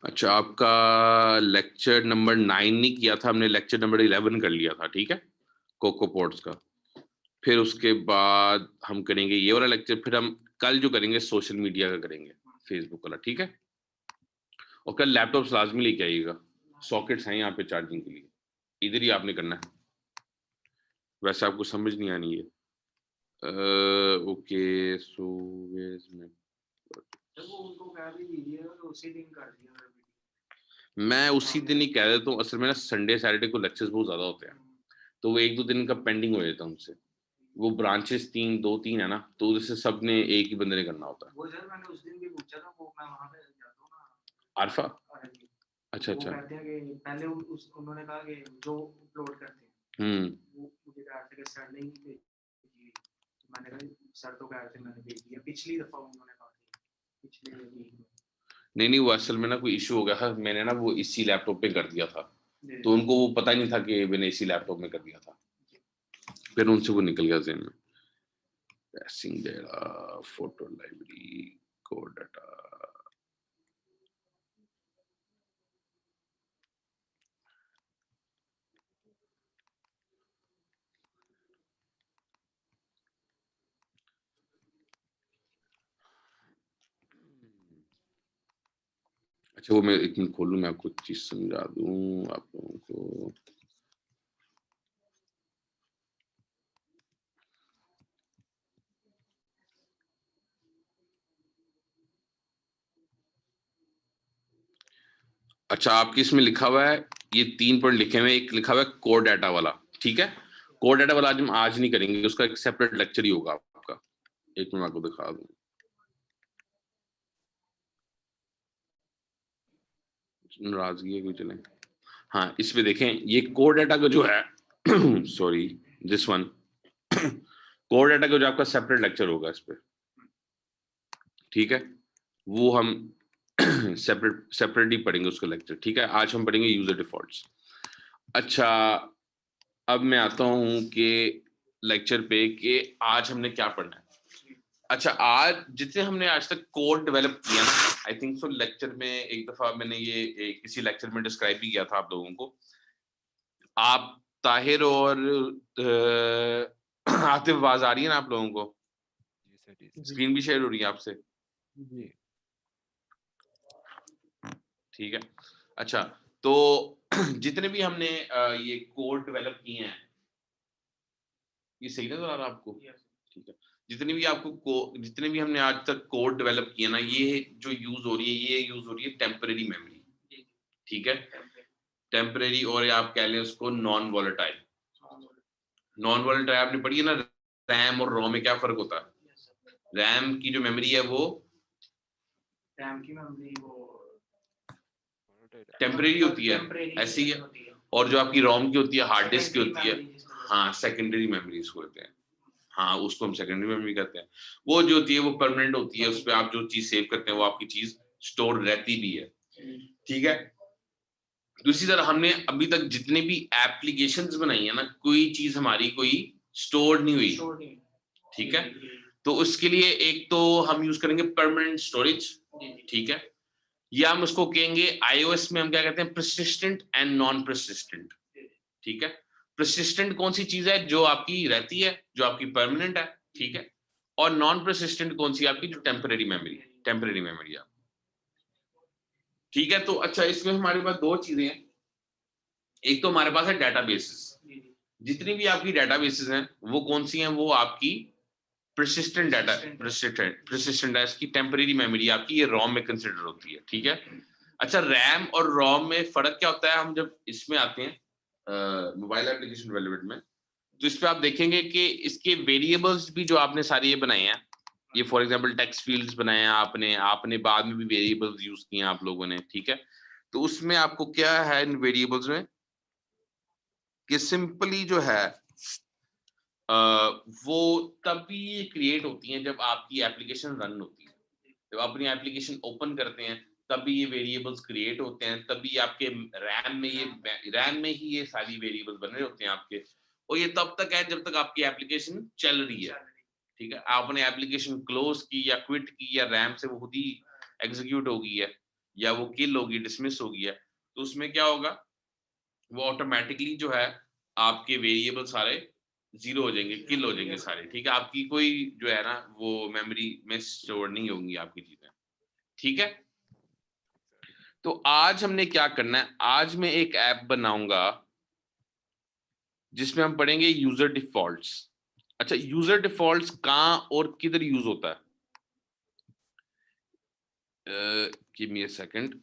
अच्छा, आपका lecture number 9 नहीं किया था हमने, लेक्चर नंबर 11 कर लिया था, ठीक है, कोकोपोड्स का। फिर उसके बाद हम करेंगे ये वाला लेक्चर, फिर हम कल जो करेंगे सोशल मीडिया का करेंगे, फेसबुक वाला, ठीक है। और कल लैपटॉप लाजमी लेके आइएगा, सॉकेट्स हैं यहाँ पे चार्जिंग के लिए, इधर ही आपने करना है, वैसे आपको समझ नहीं आनी है। ओके, सो मैं उसी दिन ही कह देता हूँ, असल में ना संडे सैटरडे को लेक्चर्स बहुत ज्यादा होते हैं, तो वो 1-2 दिन का पेंडिंग हो जाता है उनसे। वो ब्रांचेस 2-3 है ना, तो उधर सब ने एक ही बंदे ने करना होता है। वो सर मैंने उस दिन भी पूछा था, वो मैं वहां पे जाता हूं ना, अरफा। अच्छा अच्छा, वो कहते हैं कि पहले उन्होंने कहा कि जो अपलोड करते हैं वो मुझे कहा था कि सर नहीं भेजी, मैंने कहा सर तो कह रहे थे मैंने भेज दिया, पिछली दफा उन्होंने कहा पिछले वीक में। नहीं, वो असल में ना कोई इशू हो गया था, मैंने ना वो इसी लैपटॉप पे कर दिया था, तो उनको वो पता नहीं था कि मैंने इसी लैपटॉप में कर दिया था, फिर उनसे वो निकल गया ज़हन में। Passing data, photo library, code data. अच्छा, वो मैं एक मिनट खोल लूं, मैं आपको चीज समझा दूं आप लोगों को। अच्छा, आपके इसमें लिखा हुआ है, ये 3 पॉइंट लिखे हुए हैं, एक लिखा हुआ है कोर डाटा वाला, ठीक है। कोर डाटा वाला आज नहीं करेंगे, उसका एक सेपरेट लेक्चर ही होगा आपका। एक मिनट आपको दिखा दूं, नाराजगी है कोई, चले। हाँ, इस पे देखें, ये कोर डाटा का जो है sorry, this one, core data का जो आपका सेपरेट लेक्चर होगा इस पे, ठीक है, वो हम सेपरेटली पढ़ेंगे उसका लेक्चर, ठीक है। आज हम पढ़ेंगे यूजर डिफॉल्ट्स। अच्छा, अब मैं आता हूं कि लेक्चर पे कि आज हमने क्या पढ़ना है। अच्छा, आज जितने हमने आज तक कोड डेवलप किया ना, आई थिंक सो लेक्चर में एक दफा मैंने ये किसी लेक्चर में डिस्क्राइब भी किया था आप लोगों को। आप ताहिर और आतिफ, आवाज आ रही है ना आप लोगों को? स्क्रीन भी शेयर हो रही है आपसे? ठीक है। अच्छा, तो जितने भी हमने ये कोड डेवलप किए हैं, ये सही नजर आ रहा है आपको? ठीक है। जितने भी हमने आज तक कोड डेवलप किया ना, ये जो यूज हो रही है, ये यूज हो रही है टेम्परेरी मेमोरी, ठीक है, टेम्परेरी, और आप कह लें उसको नॉन वॉलेटाइल। नॉन वॉलेटाइल आपने पढ़ी है ना, रैम और रोम में क्या फर्क होता है? रैम की जो मेमोरी है वो रैम की मेमोरी वो टेम्परेरी होती है, ऐसी है, और जो आपकी रोम की होती है, हार्ड डिस्क की होती है, हाँ, सेकेंडरी मेमोरी उसको कहते हैं। हाँ, उसको हम सेकेंडरी मेमोरी कहते हैं। वो जो होती है वो परमानेंट होती है, उस पे आप जो चीज सेव करते हैं वो आपकी चीज स्टोर रहती भी है, ठीक है। दूसरी तरह हमने अभी तक जितने भी एप्लीकेशंस बनाई है ना, कोई चीज हमारी कोई स्टोर नहीं हुई, ठीक है। तो उसके लिए एक तो हम यूज करेंगे परमानेंट स्टोरेज, ठीक है, या हम उसको कहेंगे आईओएस में हम क्या कहते हैं, परसिस्टेंट एंड नॉन परसिस्टेंट, ठीक है। परसिस्टेंट कौन सी चीज है? जो आपकी रहती है, जो आपकी परमानेंट है, ठीक है। और नॉन परसिस्टेंट कौन सी? आपकी जो टेम्परेरी मेमोरी है, ठीक है। तो अच्छा, इसमें हमारे पास दो चीजें हैं, एक तो हमारे पास है डेटाबेसेस। जितनी भी आपकी डेटाबेसेस हैं वो कौन सी हैं? वो आपकी परसिस्टेंट डाटा, परसिस्टेंट है, इसकी टेम्परेरी मेमोरी आपकी ये रोम में कंसिडर होती है, ठीक है। अच्छा, रैम और रोम में फर्क क्या होता है? हम जब इसमें आते हैं मोबाइल एप्लीकेशन डेवलपमेंट में, तो इस पे आप देखेंगे कि इसके वेरिएबल्स भी जो आपने सारे ये बनाए हैं, ये फॉर एग्जांपल टेक्स्ट फील्ड्स बनाए हैं आपने बाद में भी वेरिएबल्स यूज किए हैं आप लोगों ने, ठीक है। तो उसमें आपको क्या है इन वेरिएबल्स में कि सिंपली जो है वो तभी क्रिएट होती हैं जब आपकी एप्लीकेशन रन होती है, जब अपनी एप्लीकेशन ओपन करते हैं तभी ये वेरिएबल्स क्रिएट होते हैं, तभी आपके रैम में ही ये सारी वेरिएबल्स बने होते हैं आपके, और ये तब तक है जब तक आपकी एप्लीकेशन चल रही है, ठीक है, आपने एप्लीकेशन क्लोज की या क्विट की या रैम से वो खुद ही एग्जीक्यूट हो गई है या वो किल होगी, डिसमिस हो गई है, तो उसमें क्या होगा, वो ऑटोमेटिकली जो है आपके वेरिएबल सारे जीरो हो जाएंगे, किल हो जाएंगे सारे, ठीक है, आपकी कोई जो है ना वो मेमोरी में स्टोर नहीं होंगी आपकी चीजें, ठीक है। तो आज हमने क्या करना है, आज मैं एक ऐप बनाऊंगा जिसमें हम पढ़ेंगे यूजर डिफॉल्ट्स। अच्छा, यूजर डिफॉल्ट्स कहाँ और किधर यूज होता है, give me a second.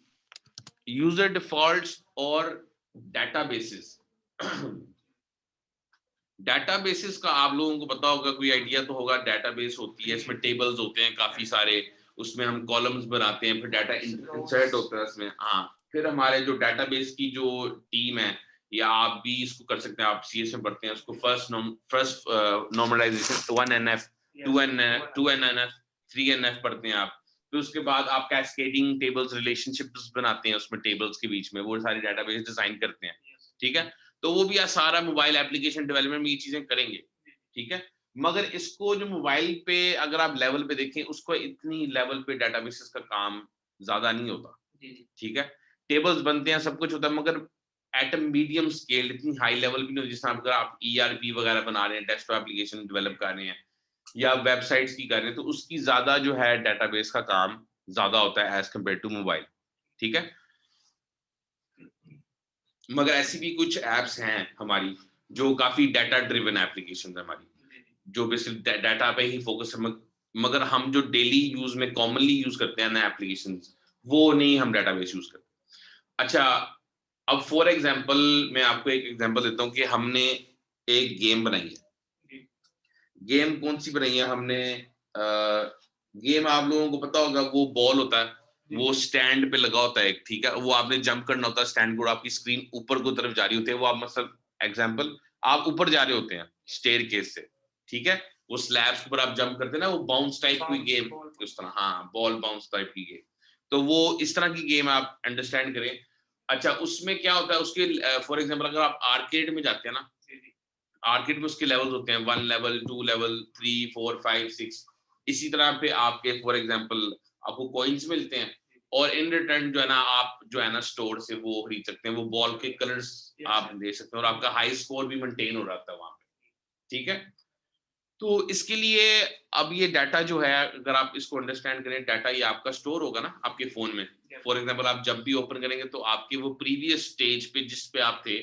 User defaults और डेटाबेसेस। डेटाबेसेस का आप लोगों को पता होगा, कोई आइडिया तो होगा, डेटाबेस होती है, इसमें टेबल्स होते हैं काफी सारे, उसमें हम कॉलम्स बनाते हैं, फिर डाटा इंसर्ट होता है उसमें, हाँ, फिर हमारे जो डेटाबेस की जो टीम है, या आप भी इसको कर सकते हैं, आप सीएस में पढ़ते हैं उसको, first normalisation 1NF 2NF 3NF पढ़ते हैं आप, फिर उसके बाद आप कैस्केडिंग टेबल्स रिलेशनशिप्स बनाते हैं उसमें टेबल्स के बीच में, वो सारी डेटाबेस डिजाइन करते हैं, ठीक है। तो वो भी सारा मोबाइल एप्लीकेशन डेवलपमेंट में ये चीजें करेंगे, ठीक है। मगर इसको जो मोबाइल पे अगर आप लेवल पे देखें, उसको इतनी लेवल पे डेटाबेसेस का काम ज्यादा नहीं होता, ठीक है। टेबल्स बनते हैं, सब कुछ होता है, मगर एट मीडियम स्केल, इतनी हाई लेवल भी नहीं होती, जिस अगर आप ERP वगैरह बना रहे हैं, डेस्कटॉप एप्लीकेशन डेवलप कर रहे हैं या वेबसाइट्स की कर रहे हैं, तो उसकी ज्यादा जो है डेटाबेस का काम ज्यादा होता है एज कम्पेयर टू मोबाइल, ठीक है। मगर ऐसी भी कुछ एप्स हैं हमारी जो काफी डाटा ड्रिवन एप्लीकेशन है हमारी, जो बेसिक डाटा पे ही फोकस है, मगर हम जो डेली यूज में कॉमनली यूज करते हैं ना एप्लीकेशन, वो नहीं हम डाटाबेस यूज करते। अच्छा, अब फॉर एग्जांपल मैं आपको एक एग्जांपल देता हूँ कि हमने एक गेम बनाई है। गेम कौन सी बनाई है हमने, गेम आप लोगों को पता होगा, वो बॉल होता है, वो स्टैंड पे लगा होता है एक, ठीक है, वो आपने जंप करना होता है स्टैंड को, आपकी स्क्रीन ऊपर की तरफ जा रही होती है, वो आप मतलब एग्जांपल आप ऊपर जा रहे होते हैं स्टेयर केस से, ठीक है, वो स्लैब्स के ऊपर आप जंप करते हैं ना, वो बाउंस टाइप की गेम उस तरह, हाँ, बॉल बाउंस टाइप की गेम, तो वो इस तरह की गेम आप अंडरस्टैंड करें। अच्छा, उसमें क्या होता है, उसके फॉर एग्जाम्पल अगर आप आर्केड में जाते हैं ना, आर्केड में उसके लेवल्स होते हैं, 1 लेवल 2 लेवल 3 4 5 6, इसी तरह पे आपके फॉर एग्जांपल आपको कॉइन्स मिलते हैं, और इन रिटर्न जो है ना आप जो है ना स्टोर से वो खरीद सकते हैं, वो बॉल के कलर्स आप दे सकते हैं, और आपका हाई स्कोर भी मेंटेन हो रहा था वहां पे, ठीक है। तो इसके लिए अब ये डाटा जो है, अगर आप इसको अंडरस्टैंड करें, डाटा ये आपका स्टोर होगा ना आपके फोन में, फॉर एग्जांपल आप जब भी ओपन करेंगे तो आपके वो प्रीवियस स्टेज पे जिस पे आप थे,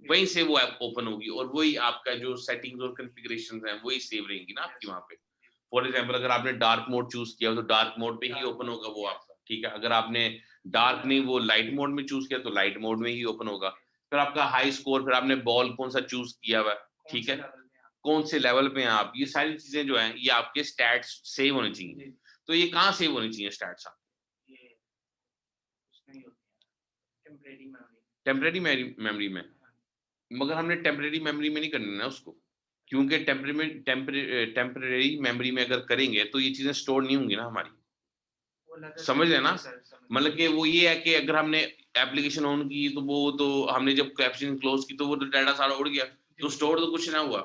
वहीं से वो ऐप ओपन होगी, और वही आपका जो सेटिंग्स और कॉन्फ़िगरेशंस हैं वही सेव रहेंगी ना आपकी वहां पे। फॉर एग्जांपल अगर आपने डार्क मोड चूज किया तो डार्क मोड पे ही ओपन होगा वो आपका, ठीक है। अगर आपने डार्क नहीं, वो लाइट मोड में चूज किया तो लाइट मोड में ही ओपन होगा। फिर आपका हाई स्कोर, फिर आपने बॉल कौन सा चूज किया हुआ, ठीक है, कौन से लेवल पे हैं आप, ये सारी चीजें जो हैं ये आपके स्टैट्स सेव होने चाहिए। तो ये कहाँ सेव होनी चाहिए स्टैट्स आप, टेम्परेरी मेमोरी में, मगर हमने टेम्परेरी मेमोरी में नहीं करना है उसको, क्योंकि टेम्परेरी मेमोरी में अगर करेंगे तो ये चीजें स्टोर नहीं होंगी ना हमारी, समझ रहे ना, मतलब कि वो ये है कि अगर हमने एप्लीकेशन ऑन की तो वो तो हमने जब एप्लीकेशन क्लोज की तो वो डाटा सारा उड़ गया, तो स्टोर तो कुछ ना हुआ,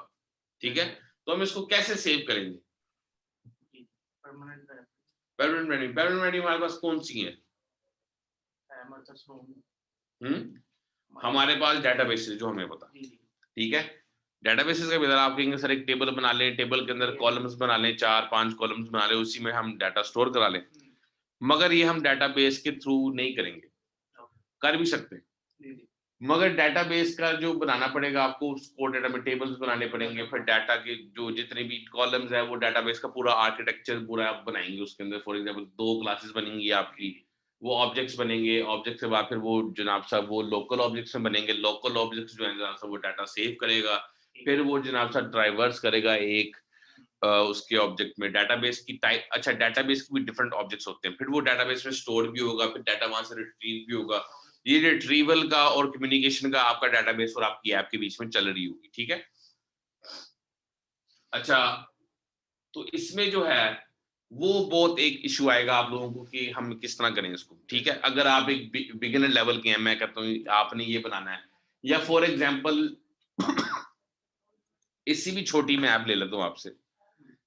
ठीक है। तो हम इसको कैसे सेव करेंगे, परमानेंट मेमोरी हमारे पास कौन सी है, हमारे पास डेटाबेस जो हमें पता, ठीक है। डेटाबेसेस का भी आप कहेंगे सर एक टेबल बना लें, टेबल के अंदर कॉलम्स बना लें, 4 5 कॉलम्स बना लें, उसी में हम डाटा स्टोर करा लें, मगर ये हम डेटाबेस के थ्रू नहीं करेंगे, कर भी सकते हैं, मगर डेटाबेस का जो बनाना पड़ेगा आपको, कोर डेटा में टेबल्स बनाने पड़ेंगे, फिर डाटा के जो जितने भी कॉलम्स है वो डेटाबेस का पूरा आर्किटेक्चर पूरा आप बनाएंगे, उसके अंदर फॉर एग्जांपल 2 क्लासेस बनेंगी आपकी, वो ऑब्जेक्ट्स बनेंगे, ऑब्जेक्ट के बाद फिर वो जनाब साहब वो लोकल ऑब्जेक्ट्स में बनेंगे, लोकल ऑब्जेक्ट्स जो है जनाब साहब वो डाटा सेव करेगा, फिर वो जनाब साहब ड्राइवर्स करेगा एक उसके ऑब्जेक्ट में, डेटाबेस की टाइप, अच्छा डाटाबेस के भी डिफरेंट ऑब्जेक्ट्स होते हैं, फिर वो डेटाबेस में स्टोर भी होगा, फिर डाटा वहां से रिट्रीव भी होगा, ये रिट्रीवल का और कम्युनिकेशन का आपका डेटाबेस और आपकी ऐप के बीच में चल रही होगी, ठीक है। अच्छा, तो इसमें जो है वो बहुत एक इशू आएगा आप लोगों को कि हम किस तरह करें इसको, ठीक है। अगर आप एक बिगिनर लेवल के हैं, मैं कहता हूँ आपने ये बनाना है, या फॉर एग्जांपल इससे भी छोटी मैं ऐप ले लेता हूँ आपसे,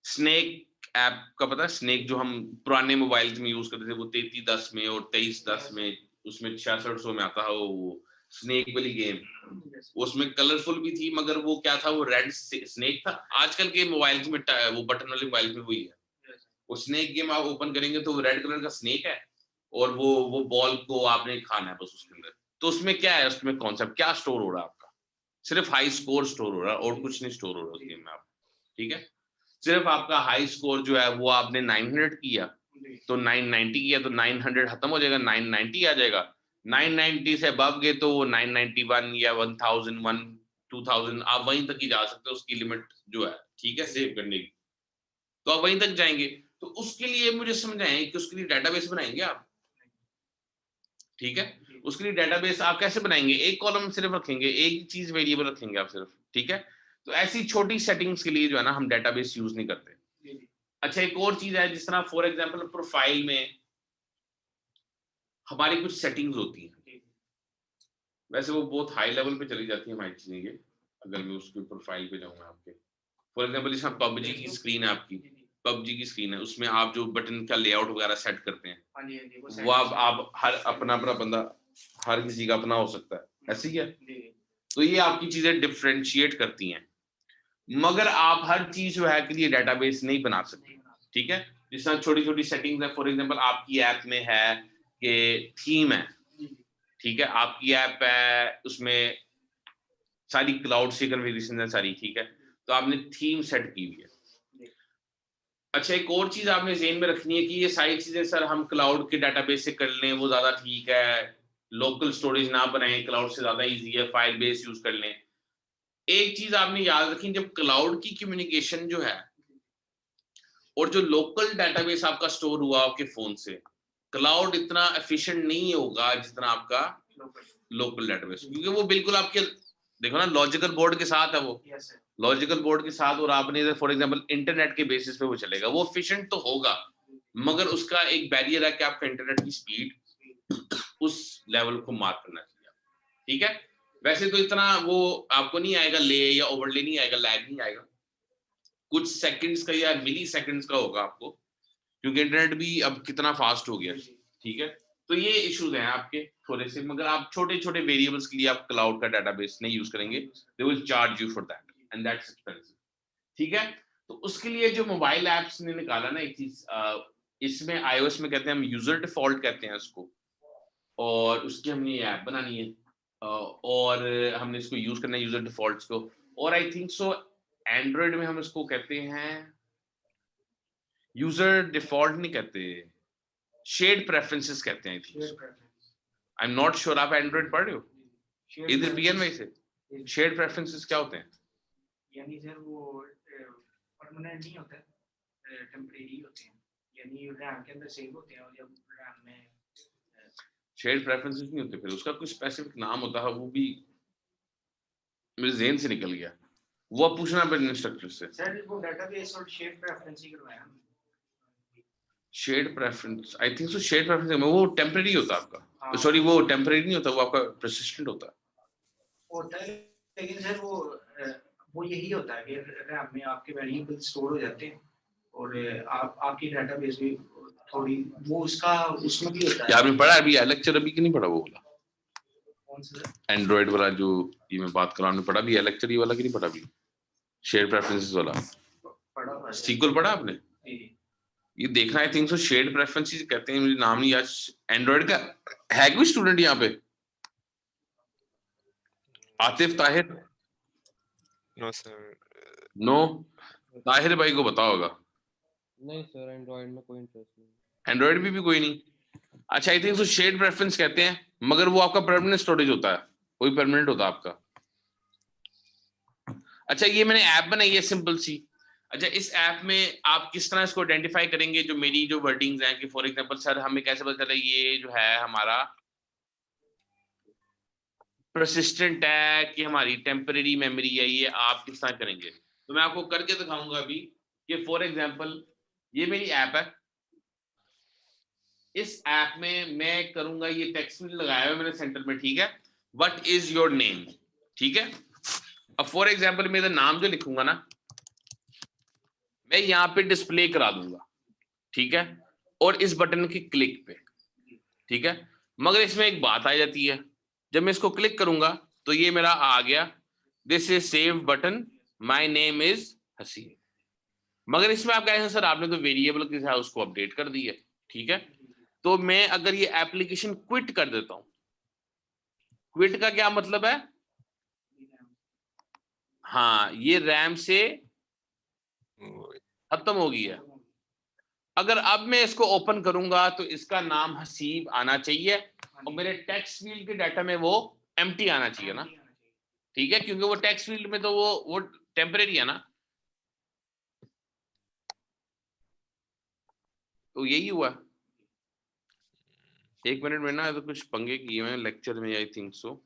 स्नेक ऐप का पता है? स्नेक जो हम पुराने मोबाइल्स में यूज करते थे, वो 3310 में और 2310 में, उसमें 6600 में आता है वो स्नेक वाली गेम। उसमें कलरफुल भी थी, मगर वो क्या था, वो रेड स्नेक था। आजकल के मोबाइल्स में वो बटन वाले मोबाइल में वही है। वो स्नेक गेम आप ओपन करेंगे तो वो रेड कलर का स्नेक है, और वो बॉल को आपने खाना है बस उसके अंदर। तो उसमें क्या है, उसमें कॉन्सेप्ट क्या स्टोर हो रहा है आपका? सिर्फ हाई स्कोर स्टोर हो रहा है और कुछ नहीं स्टोर हो रहा उस गेम में आप, ठीक है? सिर्फ आपका हाई स्कोर जो है वो आपने 900 किया तो 990 किया तो 900 खत्म हो जाएगा, 990 आ जाएगा। 990 से अबव गए तो वो 991 या 1001 2000 आप वहीं तक ही जा सकते हो, उसकी लिमिट जो है, ठीक है, सेव करने की। तो आप वहीं तक जाएंगे। तो उसके लिए मुझे समझाएं कि उसके लिए डेटाबेस बनाएंगे आप, ठीक है? उसके लिए डेटाबेस आप कैसे बनाएंगे? एक कॉलम सिर्फ रखेंगे, एक चीज वेरिएबल रखेंगे आप सिर्फ, ठीक है? तो ऐसी छोटी सेटिंग्स के लिए जो है ना, हम डेटाबेस यूज नहीं करते। अच्छा, एक और चीज है, जिस तरह फॉर एग्जांपल प्रोफाइल में हमारी कुछ सेटिंग्स होती हैं, वैसे वो बहुत हाई लेवल पे चली जाती है हमारी चीजें ये। अगर मैं उसके प्रोफाइल पे जाऊंगा आपके, फॉर एग्जांपल जैसे पबजी की स्क्रीन है आपकी, पबजी की स्क्रीन है, उसमें आप जो बटन का लेआउट वगैरह सेट करते हैं, वो आप हर अपना अपना बंदा, हर किसी का अपना हो सकता है, ऐसे ही है। तो ये आपकी चीजें डिफरेंशिएट करती हैं, मगर आप हर चीज जो है के लिए डेटाबेस नहीं बना सकते, ठीक है? जिस तरह छोटी छोटी सेटिंग्स है, फॉर एग्जांपल आपकी ऐप में है कि थीम है, ठीक है? आपकी ऐप है, उसमें सारी क्लाउड से कन्फिगरेशन है सारी, ठीक है? तो आपने थीम सेट की हुई है। अच्छा, एक और चीज आपने ज़हन में रखनी है कि ये सारी चीजें सर हम क्लाउड के डेटाबेस से कर लें वो ज्यादा ठीक है, लोकल स्टोरेज ना बनाएं, क्लाउड से ज्यादा इजी है, फाइल बेस यूज कर लें। एक चीज आपने याद रखी, जब क्लाउड की कम्युनिकेशन जो है और जो लोकल डेटाबेस आपका स्टोर हुआ आपके फोन से, क्लाउड इतना एफिशिएंट नहीं होगा जितना आपका लोकल डेटाबेस, क्योंकि वो बिल्कुल आपके, देखो ना, लॉजिकल बोर्ड के साथ है वो, लॉजिकल बोर्ड के साथ, और आपने फॉर एग्जांपल इंटरनेट के बेसिस पे वो चलेगा, वो एफिशिएंट तो होगा, मगर उसका एक बैरियर है कि आपका इंटरनेट की स्पीड उस लेवल को मार्क करना चाहिए, ठीक है? वैसे तो इतना वो आपको नहीं आएगा, ले या ओवरले नहीं आएगा, लैग नहीं आएगा, कुछ सेकंड्स का या मिली सेकंड्स का होगा आपको, क्योंकि इंटरनेट भी अब कितना फास्ट हो गया, ठीक है? तो ये इश्यूज हैं आपके थोड़े से, मगर आप छोटे छोटे वेरिएबल्स के लिए आप क्लाउड का डेटाबेस नहीं यूज करेंगे, they will charge you for that and that's expensive, ठीक है? तो उसके लिए जो मोबाइल एप्स ने निकाला ना एक चीज, इसमें iOS में कहते हैं हम यूजर डिफॉल्ट कहते हैं उसको, और उसकी हमने ऐप बनानी है, और हमने इसको यूज करना है यूजर डिफॉल्ट्स को, और आई थिंक सो एंड्रॉइड में हम इसको कहते हैं यूजर डिफॉल्ट नहीं कहते, शेड प्रेफरेंसेस कहते हैं, I think. I am not sure, आप एंड्रॉइड पढ़ रहे हो इधर बीएन में से? शेड प्रेफरेंसेस क्या होते हैं? यानी सर वो परमानेंट नहीं होता, टेम्परेरी होते हैं, यानी रैम के अंदर सेव होते हैं, और जब रैम में शेड प्रेफरेंसेस नहीं होते, फिर उसका कोई स्पेसिफिक नाम होता है, वो भी मेरे ज़हन से निकल गया, वो आप पूछना पड़ेगा इंस्ट्रक्टर से। सर वो डेटाबेस और शेड प्रेफरेंस ही करवाया, shade preference, I think so shade preference में वो टेम्परेरी होता है आपका, सॉरी वो टेम्परेरी नहीं होता, वो आपका परसिस्टेंट होता है, लेकिन सर वो यही होता है कि रैम में आपके वेरिएबल स्टोर हो जाते हैं, और आपकी डेटाबेस भी थोड़ी वो उसका उसमें भी होता है। आपने पढ़ा अभी लेक्चर अभी कि नहीं पढ़ा वो वाला? कौन सा? एंड्रॉइड वाला जो ये मैं बात कर रहा हूँ, आपने पढ़ा भी लेक्चर ये वाला कि नहीं पढ़ा भी? शेड प्रेफरेंसेस वाला पढ़ा, सीक्वल पढ़ा आपने? ये देखना, I think so shade preferences कहते हैं, मुझे नाम नहीं याद। एंड्रॉइड का है कोई स्टूडेंट यहाँ पे? Atif, Tahir? No sir. No, Tahir भाई को पता होगा। नहीं सर, एंड्रॉइड में कोई इंटरेस्ट नहीं। एंड्रॉइड में भी कोई नहीं? अच्छा, I think so shade preference कहते हैं, मगर वो आपका परमानेंट स्टोरेज होता है, वही परमानेंट होता है आपका। अच्छा, ये मैंने ऐप बनाई है सिंपल सी। अच्छा, इस ऐप में आप किस तरह इसको आइडेंटिफाई करेंगे, जो मेरी जो वर्डिंग्स हैं, कि फॉर एग्जांपल सर हमें कैसे पता चले ये जो है हमारा परसिस्टेंट है कि हमारी टेम्परेरी मेमोरी है, ये आप किस तरह करेंगे? तो मैं आपको करके दिखाऊंगा अभी कि फॉर एग्जांपल ये मेरी ऐप है, इस ऐप में मैं करूंगा, ये टेक्स्ट लगाया हुआ मैंने सेंटर में, ठीक है? व्हाट इज योर नेम, ठीक है? अब फॉर एग्जांपल मेरा नाम जो लिखूंगा ना, मैं यहाँ पे डिस्प्ले करा दूंगा, ठीक है, और इस बटन के क्लिक पे, ठीक है। मगर इसमें एक बात आ जाती है, जब मैं इसको क्लिक करूंगा तो ये मेरा आ गया, this is save button, my name is Haseeb. मगर इसमें आप कहेंगे सर आपने तो वेरिएबल के साथ उसको अपडेट कर दी है, ठीक है। तो मैं अगर ये एप्लीकेशन क्विट कर देता हूं, क्विट का क्या मतलब है, हाँ ये रैम से खत्म हो गई है। अगर अब मैं इसको ओपन करूंगा तो इसका नाम हसीब आना चाहिए और मेरे टेक्स्ट फील्ड के डाटा में वो एम्प्टी आना चाहिए ना, ठीक है, क्योंकि वो टेक्स्ट फील्ड में तो वो टेम्परेरी है ना। तो यही हुआ। एक मिनट में ना तो कुछ पंगे किए हुए हैं लेक्चर में, आई think so.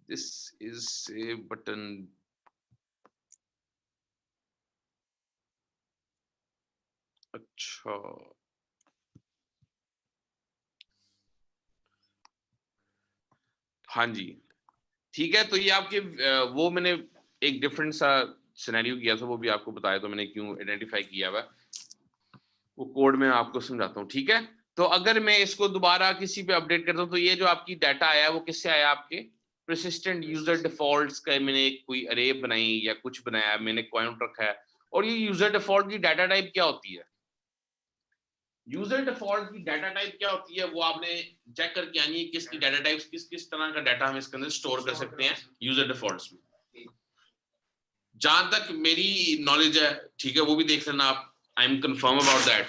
This is save button, अच्छा हाँ जी ठीक है। तो ये आपके वो मैंने एक डिफरेंट सा सिनेरियो किया था, वो भी आपको बताया, तो मैंने क्यों आइडेंटिफाई किया हुआ, वो कोड में आपको समझाता हूँ, ठीक है। तो अगर मैं इसको दोबारा किसी पे अपडेट करता हूँ तो ये जो आपकी डाटा आया है वो किससे आया, आपके persistent यूजर डिफॉल्ट्स का मैंने कोई अरे बनाई या कुछ बनाया, मैंने काउंट रखा है। और ये यूजर डिफॉल्ट की डाटा टाइप क्या होती है, यूजर डिफॉल्ट की डाटा टाइप क्या होती है, वो आपने चेक करके आनी है किसकी डाटा टाइप्स, किस किस तरह का डाटा हम इसके अंदर स्टोर कर सकते हैं यूजर डिफॉल्ट्स में। जहां तक मेरी नॉलेज है, ठीक है, वो भी देख लेना आप, I am confirm about that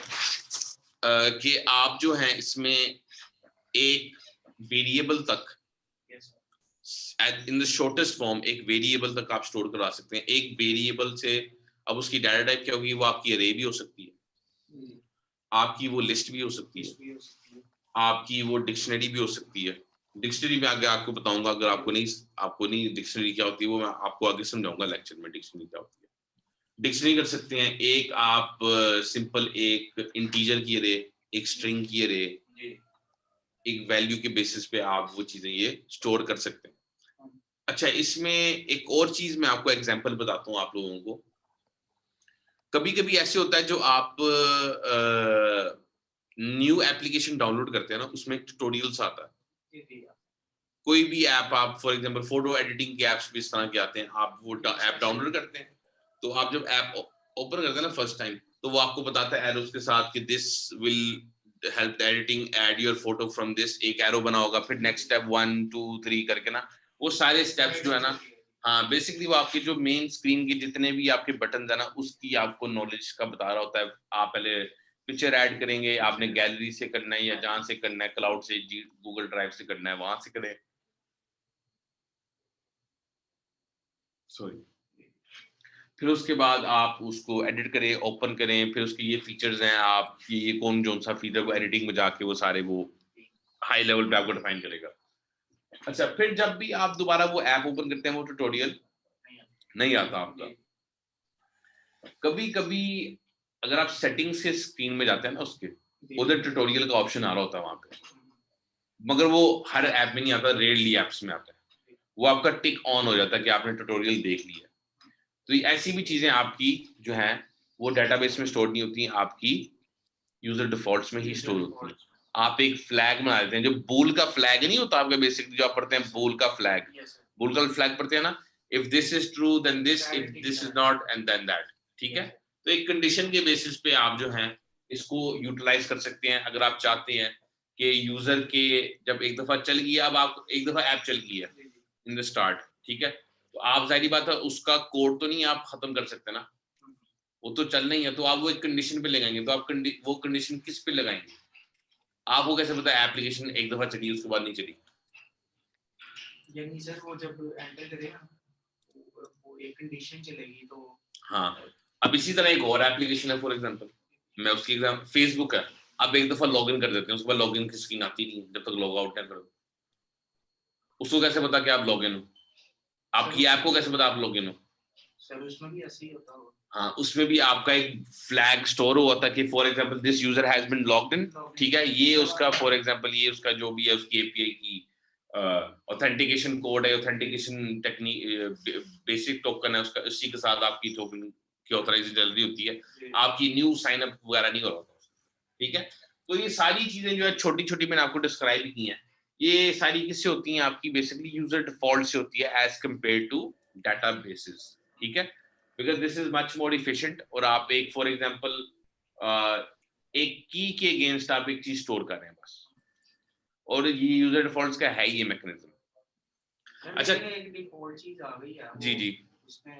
कि आप जो हैं इसमें एक वेरिएबल तक इन द शॉर्टेस्ट फॉर्म एक वेरिएबल तक आप स्टोर करा सकते हैं। एक वेरिएबल से अब उसकी डाटा टाइप क्या होगी, वो आपकी अरे भी हो सकती है, आपकी वो लिस्ट भी हो सकती है, आपकी वो डिक्शनरी भी हो सकती है। डिक्शनरी में आगे आपको बताऊंगा, अगर आपको नहीं डिक्शनरी क्या होती है वो मैं आपको आगे समझाऊंगा लेक्चर में, डिक्शनरी क्या होती है। डिक्शनरी कर सकते हैं एक आप सिंपल एक इंटीजर की अरे, एक स्ट्रिंग की अरे, एक वैल्यू के बेसिस पे आप वो चीजें ये स्टोर कर सकते हैं। अच्छा, इसमें एक और चीज मैं आपको एग्जांपल बताता हूँ आप लोगों को। कभी कभी ऐसे होता है जो आप न्यू एप्लीकेशन डाउनलोड करते हैं ना, उसमें ट्यूटोरियल्स आता है। कोई भी ऐप आप फॉर एग्जांपल फोटो एडिटिंग के ऐप्स भी इस तरह के आते हैं, आप वो ऐप डाउनलोड करते हैं, तो आप जब ऐप ओपन करते हैं ना फर्स्ट टाइम, तो वो आपको बताता है एरोस के साथ कि this will help editing, add your photo from this, एक एरो बना होगा, फिर नेक्स्ट स्टेप 1 2 3 करके ना, वो सारे स्टेप्स जो है ना, हाँ बेसिकली वो आपकी जो मेन स्क्रीन के जितने भी आपके बटन है ना, उसकी आपको नॉलेज का बता रहा होता है। आप पहले पिक्चर ऐड करेंगे, आपने गैलरी से करना है या जहां से करना है, क्लाउड से, गूगल ड्राइव से करना है, वहां से करें, सॉरी। फिर उसके बाद आप उसको एडिट करें, ओपन करें, फिर उसके ये फीचर्स हैं, आप ये कौन जोन सा फीचर को एडिटिंग में जाके वो सारे वो हाई लेवल पे आपको डिफाइन करेगा। अच्छा, फिर जब भी आप दोबारा वो ऐप ओपन करते हैं वो ट्यूटोरियल नहीं आता आपका। कभी कभी अगर आप सेटिंग्स के स्क्रीन में जाते हैं ना, उसके उधर ट्यूटोरियल का ऑप्शन आ रहा होता है वहां पे, मगर वो हर ऐप में नहीं आता, रेयरली ऐप्स में आता है, वो आपका टिक ऑन हो जाता है कि आपने ट्यूटोरियल देख लिया। तो ऐसी भी चीजें आपकी जो है वो डेटाबेस में स्टोर नहीं होती, आपकी यूजर डिफॉल्ट्स में ही स्टोर होती है। आप एक फ्लैग बना देते हैं, जो बूल का फ्लैग नहीं होता आपका, बेसिकली जो आप पढ़ते हैं बूल का फ्लैग, बूल का फ्लैग पढ़ते हैं ना, if this is true then this, if this is not and then that, ठीक है। तो एक कंडीशन के बेसिस पे आप जो है इसको यूटिलाइज कर सकते हैं। अगर आप चाहते हैं कि यूजर के जब एक दफा चल गया, अब आप एक दफा ऐप चल गई है इन द स्टार्ट, ठीक है, तो आप जाहिर बात है उसका कोड तो नहीं आप खत्म कर सकते ना, वो तो चलना ही है, तो आप वो एक कंडीशन पे लगाएंगे, तो आप वो कंडीशन किस पे लगाएंगे, आपको कैसे पता है एप्लीकेशन एक दफा चली उसके बाद नहीं चली। यानी सर वो जब एंटर करेगा वो एक कंडीशन चलेगी तो, हाँ, अब इसी तरह एक और एप्लीकेशन है, फॉर एग्जांपल मैं उसकी एग्जाम, फेसबुक है, अब एक दफा लॉगिन कर देते हैं, उसके बाद लॉगिन की स्क्रीन आती नहीं जब तक लॉग आउट ना करो। उसको कैसे पता कि आप लॉगिन हो, आपकी ऐप को कैसे पता आप लॉगिन हो। सर उसमें भी ऐसे ही होता होगा। हाँ, उसमें भी आपका एक फ्लैग स्टोर हुआ था कि for example this user has been logged in, ठीक है, ये उसका फॉर एग्जांपल ये उसका जो भी है उसकी एपीआई की ऑथेंटिकेशन कोड है, ऑथेंटिकेशन टेक्निक बेसिक टोकन है उसका, उसी के साथ आपकी टोकन की ऑथराइजेशन चल रही होती है, आपकी न्यू साइन अप वगैरह नहीं हो रहा होता, ठीक है। तो ये सारी चीजें जो है छोटी छोटी मैंने आपको डिस्क्राइब की हैं, ये सारी किससे होती हैं, आपकी बेसिकली यूजर डिफॉल्ट से होती है एज कम्पेयर टू डेटाबेसेस, ठीक है, because this is much more efficient. और आप एक फॉर एग्जांपल एक की के अगेंस्ट आप एक चीज स्टोर कर रहे हैं बस, और ये यूजर डिफॉल्ट्स का है ये मैकेनिज्म। अच्छा, एक डिफॉल्ट चीज आ गई है जी जी, उसमें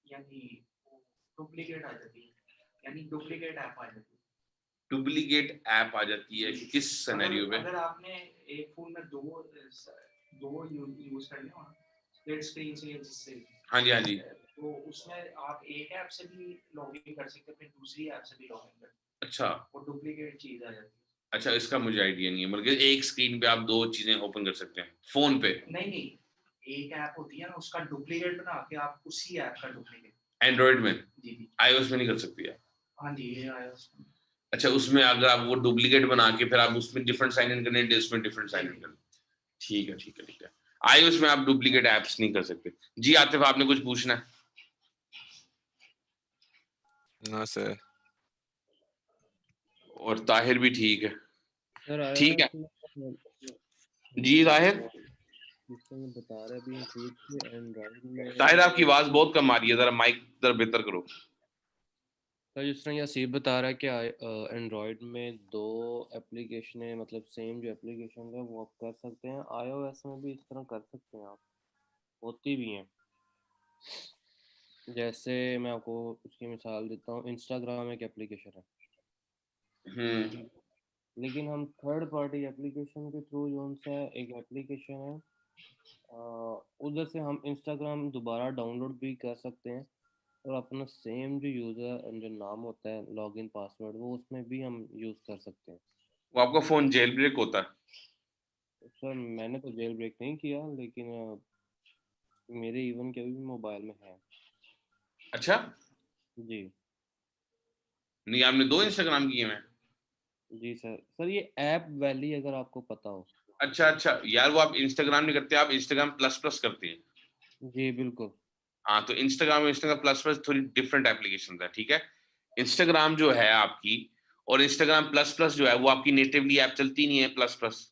यानी डुप्लीकेट आ जाती है, यानी डुप्लीकेट ऐप आ जाती है। डुप्लीकेट ऐप आ जाती है किस सिनेरियो पे? अगर आपने एक फोन में दो यूज कर लिया स्प्लिट स्क्रीन से या जिससे, हाँ जी हाँ जी, तो उसमें आप एक ऐप से भी लॉगिन कर सकते हैं, फिर दूसरी ऐप से भी लॉगिन कर सकते हैं। अच्छा वो डुप्लीकेट चीज आ जाती है। अच्छा, इसका मुझे आइडिया नहीं है, मतलब एक स्क्रीन पे आप दो चीजें ओपन कर सकते हैं फोन पे? नहीं, एक ऐप होती है ना, उसका डुप्लीकेट बना के आप उसी ऐप का डुप्लीकेट एंड्रॉइड में? जी जी, आईओएस में नहीं कर सकती है? हाँ जी, ये iOS में। अच्छा, उसमें अगर आप वो डुप्लीकेट बना के फिर आप उसमें डिफरेंट साइन इन करने, इसमें डिफरेंट साइन इन करने, ठीक है ठीक है ठीक है। आईओएस में आप डुप्लीकेट ऐप्स नहीं कर सकते। जी आतिफ, आपने कुछ पूछना है? No, sir. और ताहिर भी ठीक है, सर ठीक है iOS जी ताहिर। जिससे मैं बता रहा अभी इंक्लूड किए एंड्रॉइड में। ताहिर आपकी आवाज बहुत कम आ रही है, जरा माइक जरा बेहतर करो। सर जिस तरह यासीर बता रहा है कि एंड्रॉयड में दो एप्लीकेशन है, मतलब सेम जो एप्लीकेशन है वो आप कर सकते हैं, iOS में भी इस तरह कर सकते हैं आप, होती भी हैं। जैसे मैं आपको उसकी मिसाल देता हूँ, इंस्टाग्राम एक एप्लीकेशन है, लेकिन हम थर्ड पार्टी एप्लीकेशन के थ्रू जो सा एक एप्लीकेशन है उधर से हम इंस्टाग्राम दोबारा डाउनलोड भी कर सकते हैं, और अपना सेम जो यूज़र जो नाम होता है लॉगिन पासवर्ड वो उसमें भी हम यूज़ कर सकते हैं। वो आपका फोन जेल ब्रेक होता है? सर मैंने तो जेल ब्रेक नहीं किया, लेकिन मेरे इवन के भी मोबाइल में है। अच्छा, जी नहीं आपने दो इंस्टाग्राम किए हैं? जी सर ये ऐप वैली अगर आपको पता हो। अच्छा अच्छा यार, वो आप इंस्टाग्राम नहीं करते, आप इंस्टाग्राम प्लस प्लस करते हैं। जी बिल्कुल। हाँ, तो इंस्टाग्राम प्लस प्लस थोड़ी डिफरेंट एप्लीकेशन है, ठीक है। इंस्टाग्राम जो है आपकी, और इंस्टाग्राम प्लस प्लस जो है वो आपकी नेटिवली ऐप चलती नहीं है प्लस प्लस,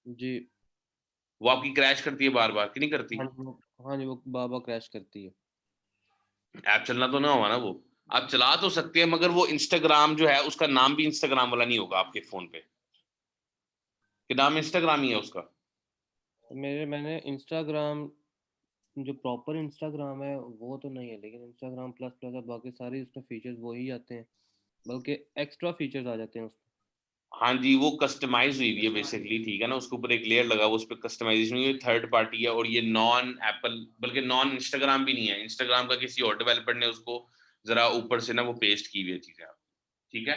जी वो आपकी क्रैश करती है बार बार, कि नहीं करती? हाँ जी, वो बाबा क्रैश करती है। ऐप चलना तो ना होगा ना वो, आप चला तो सकते हैं, मगर वो इंस्टाग्राम जो है उसका नाम भी इंस्टाग्राम वाला नहीं होगा आपके फोन पे, कि नाम इंस्टाग्राम ही है उसका। मैंने इंस्टाग्राम जो प्रॉपर इंस्टाग्राम है वो तो नहीं है, लेकिन इंस्टाग्राम प्लस प्लस और बाकी सारे उसमें फीचर्स वही आते हैं, बल्कि एक्स्ट्रा फीचर्स आ जाते हैं उसमें। हाँ जी, वो कस्टमाइज हुई हुई है बेसिकली, ठीक है ना, उसके ऊपर एक लेयर लगा हुआ, उस पर कस्टमाइजेशन हुई है, थर्ड पार्टी है, और ये नॉन एप्पल बल्कि नॉन इंस्टाग्राम भी नहीं है, इंस्टाग्राम का किसी और डेवलपर ने उसको जरा ऊपर से ना वो पेस्ट की हुई है चीजें, ठीक है।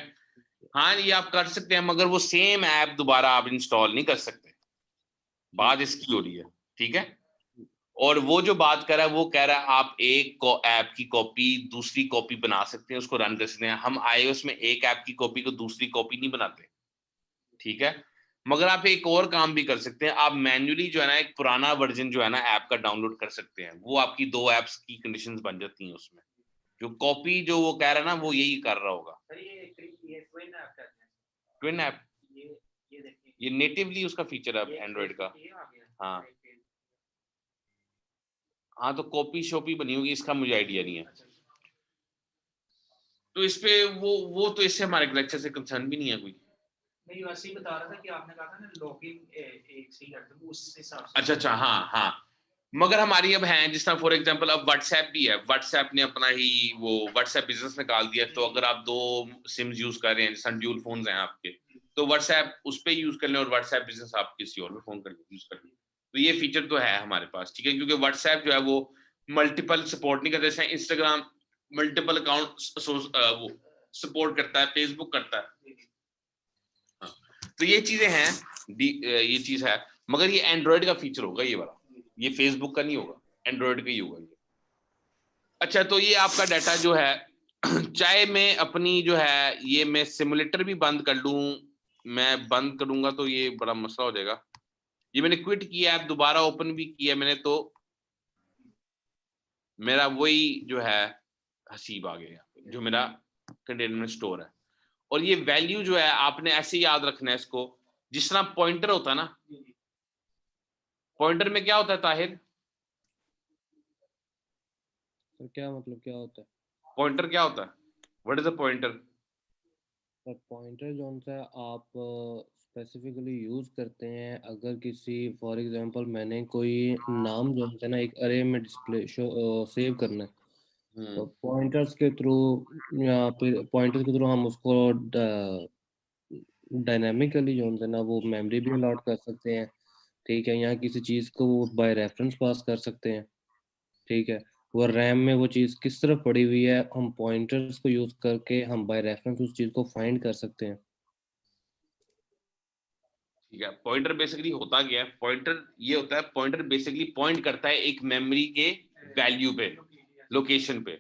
हाँ, ये आप कर सकते हैं, मगर वो सेम ऐप दोबारा आप इंस्टॉल नहीं कर सकते, बात इसकी हो रही है, ठीक है। और वो जो बात कर रहा है वो कह रहा है आप एक ऐप की कॉपी दूसरी कॉपी बना सकते हैं, उसको रन कर सकते हैं। हम iOS में एक ऐप की कॉपी को दूसरी कॉपी नहीं बनाते, ठीक है। मगर आप एक और काम भी कर सकते हैं, आप मैन्युअली जो है ना एक पुराना वर्जन जो है ना ऐप का डाउनलोड कर सकते हैं, वो आपकी दो ऐप्स की कंडीशंस बन जाती हैं उसमें। जो कॉपी जो वो कह रहा है ना वो यही कर रहा होगा। ट्विन ऐप ये नेटिवली उसका फीचर है एंड्रॉइड का। हाँ हाँ, तो कॉपी शॉपी बनी होगी, इसका मुझे आइडिया नहीं है। तो इस पे वो तो इससे हमारे लेक्चर से कंसर्न भी नहीं है कोई। नहीं, वैसे ही बता रहा था कि आपने कहा था ना लॉगिन एक से ही करते हैं, उस हिसाब से। अच्छा अच्छा, हाँ हाँ, मगर हमारी अब है जिस तरह फॉर एग्जांपल अब व्हाट्सएप भी है, व्हाट्सएप ने अपना ही वो व्हाट्सएप बिजनेस निकाल दिया, तो अगर आप दो सिम्स यूज कर रहे हैं, जैसे ड्यूल फोन्स हैं आपके, तो व्हाट्सएप उस पे यूज कर लें और व्हाट्सएप बिजनेस आप किसी और पे फोन कर यूज कर लें। तो ये फीचर तो है हमारे पास, ठीक है, क्योंकि व्हाट्सएप जो है वो मल्टीपल सपोर्ट नहीं करता, जैसे इंस्टाग्राम मल्टीपल अकाउंट वो सपोर्ट करता है, फेसबुक करता है। हाँ, तो ये चीजें हैं, ये चीज है, मगर ये एंड्रॉइड का फीचर होगा ये वाला, ये फेसबुक का नहीं होगा, एंड्रॉइड का ही होगा ये। अच्छा, तो ये आपका डाटा जो है चाहे मैं अपनी जो है ये मैं सिमुलेटर भी बंद कर लूं, मैं बंद करूंगा तो ये बड़ा मसला हो जाएगा। ये मैंने क्विट किया ऐप, दोबारा ओपन भी किया मैंने, तो मेरा वही जो है हसीब आ गया जो मेरा कंटेनर में स्टोर है। और ये वैल्यू जो है आपने ऐसे याद रखना है इसको, जिस तरह पॉइंटर होता है ना, पॉइंटर में क्या होता है ताहिर? तो क्या मतलब क्या होता है? पॉइंटर क्या होता है? What is a pointer? Sir pointer जो सा आप स्पेसिफिकली यूज करते हैं अगर किसी फॉर एग्जांपल मैंने कोई नाम जो है ना एक अरे में डिस्प्ले शो सेव करना है, तो पॉइंटर्स के थ्रू या फिर पॉइंटर्स के थ्रू हम उसको डायनामिकली जो है ना वो मेमोरी भी अलॉट कर सकते हैं, ठीक है, या किसी चीज़ को वो बाय रेफरेंस पास कर सकते हैं, ठीक है। वो रैम में वो चीज़ किस तरफ पड़ी हुई है हम पॉइंटर्स को यूज करके हम बाय रेफरेंस उस चीज़ को फाइंड कर सकते हैं। ठीक है, पॉइंटर बेसिकली होता क्या है? पॉइंटर ये होता है, पॉइंटर बेसिकली पॉइंट करता है एक मेमोरी के वैल्यू पे, लोकेशन पे।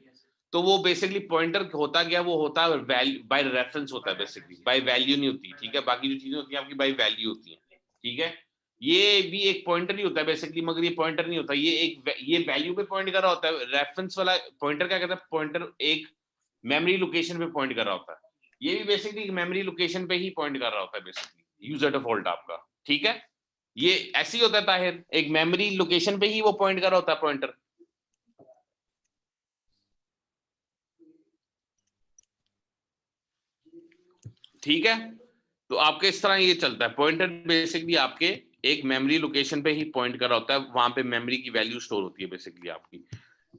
तो वो बेसिकली पॉइंटर होता क्या, वो होता है बाय रेफरेंस होता है, बेसिकली बाय वैल्यू नहीं होती, ठीक है। बाकी जो चीजें होती हैं आपकी बाय वैल्यू होती हैं, ठीक है। ये भी एक पॉइंटर ही होता है बेसिकली, मगर ये पॉइंटर नहीं होता, ये वैल्यू पे पॉइंट कर रहा होता है। रेफरेंस वाला पॉइंटर क्या कहता है? पॉइंटर एक मेमोरी लोकेशन पे पॉइंट कर रहा होता है। ये भी बेसिकली मेमोरी लोकेशन पे ही पॉइंट कर रहा होता है बेसिकली, यूजर डिफॉल्ट आपका, ठीक है। ये ऐसे ही होता है ताहिर, एक मेमोरी लोकेशन पे ही वो पॉइंट कर रहा होता है पॉइंटर। ठीक है, तो आपके इस तरह ये चलता है। पॉइंटर बेसिकली आपके एक मेमोरी लोकेशन पे ही पॉइंट कर रहा होता है, वहां पे मेमोरी की वैल्यू स्टोर होती है बेसिकली आपकी।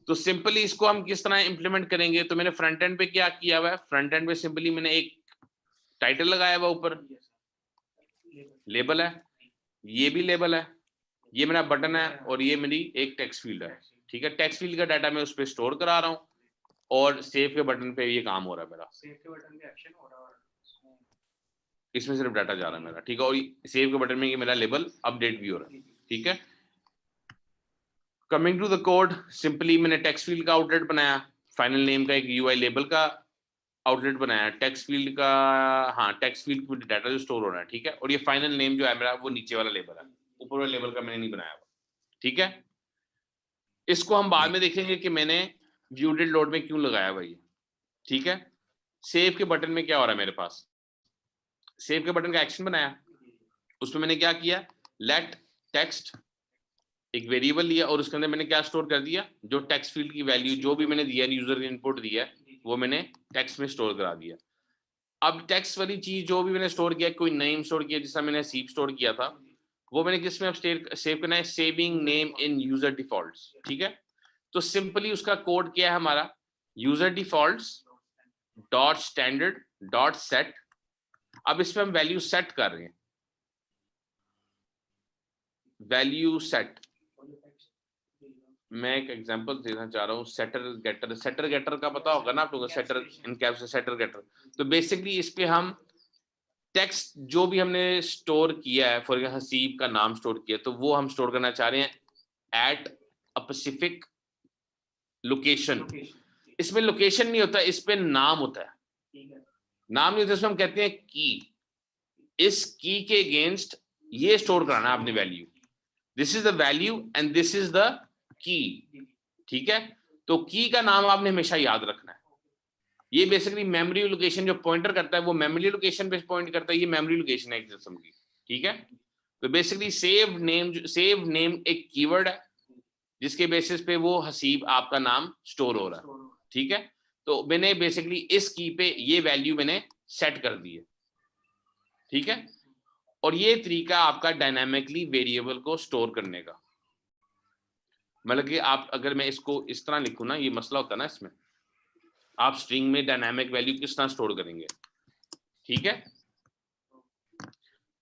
तो सिंपली इसको हम किस तरह इंप्लीमेंट करेंगे? तो मैंने फ्रंट एंड पे क्या किया हुआ है, फ्रंट एंड पे सिंपली मैंने एक टाइटल लगाया हुआ, ऊपर लेबल है, ये भी लेबल है, ये मेरा बटन है, और ये मेरी एक टेक्स्ट फील्ड है, ठीक है। टेक्स्ट फील्ड का डाटा मैं उस पर स्टोर करा रहा हूँ, और सेव के बटन पे ये काम हो रहा है मेरा, सेव के बटन पे एक्शन हो रहा है और इसमें सिर्फ डाटा जा रहा है मेरा, ठीक है। और सेव के बटन में ये मेरा लेबल अपडेट भी हो रहा है, ठीक है। Coming to the code, simply मैंने टेक्स्ट फील्ड का आउटलेट बनाया, फाइनल नेम का एक यूआई लेबल का आउटलेट बनाया, टेक्स्ट फील्ड का, हाँ टेक्स्ट फील्ड में डाटा जो स्टोर हो रहा है, ठीक है। और ये फाइनल नेम जो है मेरा वो नीचे वाला लेबल है, ऊपर वाला लेबल का मैंने नहीं बनाया हुआ, ठीक है। इसको हम बाद में देखेंगे कि मैंने व्यू डिड लोड में क्यों लगाया हुआ ये, ठीक है। सेव के बटन में क्या हो रहा है मेरे पास, सेव के बटन का एक्शन बनाया, उसमें मैंने क्या किया, लेट टेक्स्ट, एक वेरिएबल लिया, और उसके अंदर मैंने क्या स्टोर कर दिया, जो टेक्स्ट फील्ड की वैल्यू जो भी मैंने दिया, यूजर ने इनपुट दिया, वो मैंने टेक्स्ट में स्टोर करा दिया। अब टेक्स्ट वाली चीज जो भी मैंने स्टोर किया, कोई नेम स्टोर किया, जिसका मैंने सीप स्टोर किया था, वो मैंने किस में अब सेव करना है, saving name in user defaults, ठीक है। तो सिंपली उसका कोड क्या है हमारा, user defaults dot standard dot set. अब इसमें हम वैल्यू सेट कर रहे हैं, वैल्यू सेट। मैं एक एग्जांपल देना चाह रहा हूँ, सेटर गेटर, सेटर गेटर का पता होगा ना आप लोगों को, सेटर इन कैप से सेटर गेटर। तो बेसिकली इस पे हम टेक्स्ट जो भी हमने स्टोर किया है, फॉर एग्जांपल हसीब का नाम स्टोर किया, तो वो हम स्टोर करना चाह रहे हैं एट अ स्पेसिफिक लोकेशन। इसमें लोकेशन नहीं होता, इस पे नाम होता है, नाम नहीं होता, इसमें हम कहते हैं की। इस की के अगेंस्ट ये स्टोर कराना है आपने value, this is the value and this is the key, ठीक है। तो की का नाम आपने हमेशा याद रखना है। ये बेसिकली मेमोरी लोकेशन जो पॉइंटर करता है, वो मेमोरी लोकेशन पे पॉइंट करता है, ये मेमोरी लोकेशन है एक किस्म की, ठीक है। तो बेसिकली सेव नेम एक कीवर्ड है, जिसके बेसिस पे वो हसीब आपका नाम स्टोर हो रहा है, ठीक है। तो मैंने बेसिकली इस की पे ये वैल्यू मैंने सेट कर दी है, ठीक है। और ये तरीका आपका डायनामिकली वेरिएबल को स्टोर करने का, मतलब कि आप अगर मैं इसको इस तरह लिखूं ना, ये मसला होता है ना इसमें, आप स्ट्रिंग में डायनामिक वैल्यू किस तरह स्टोर करेंगे, ठीक है।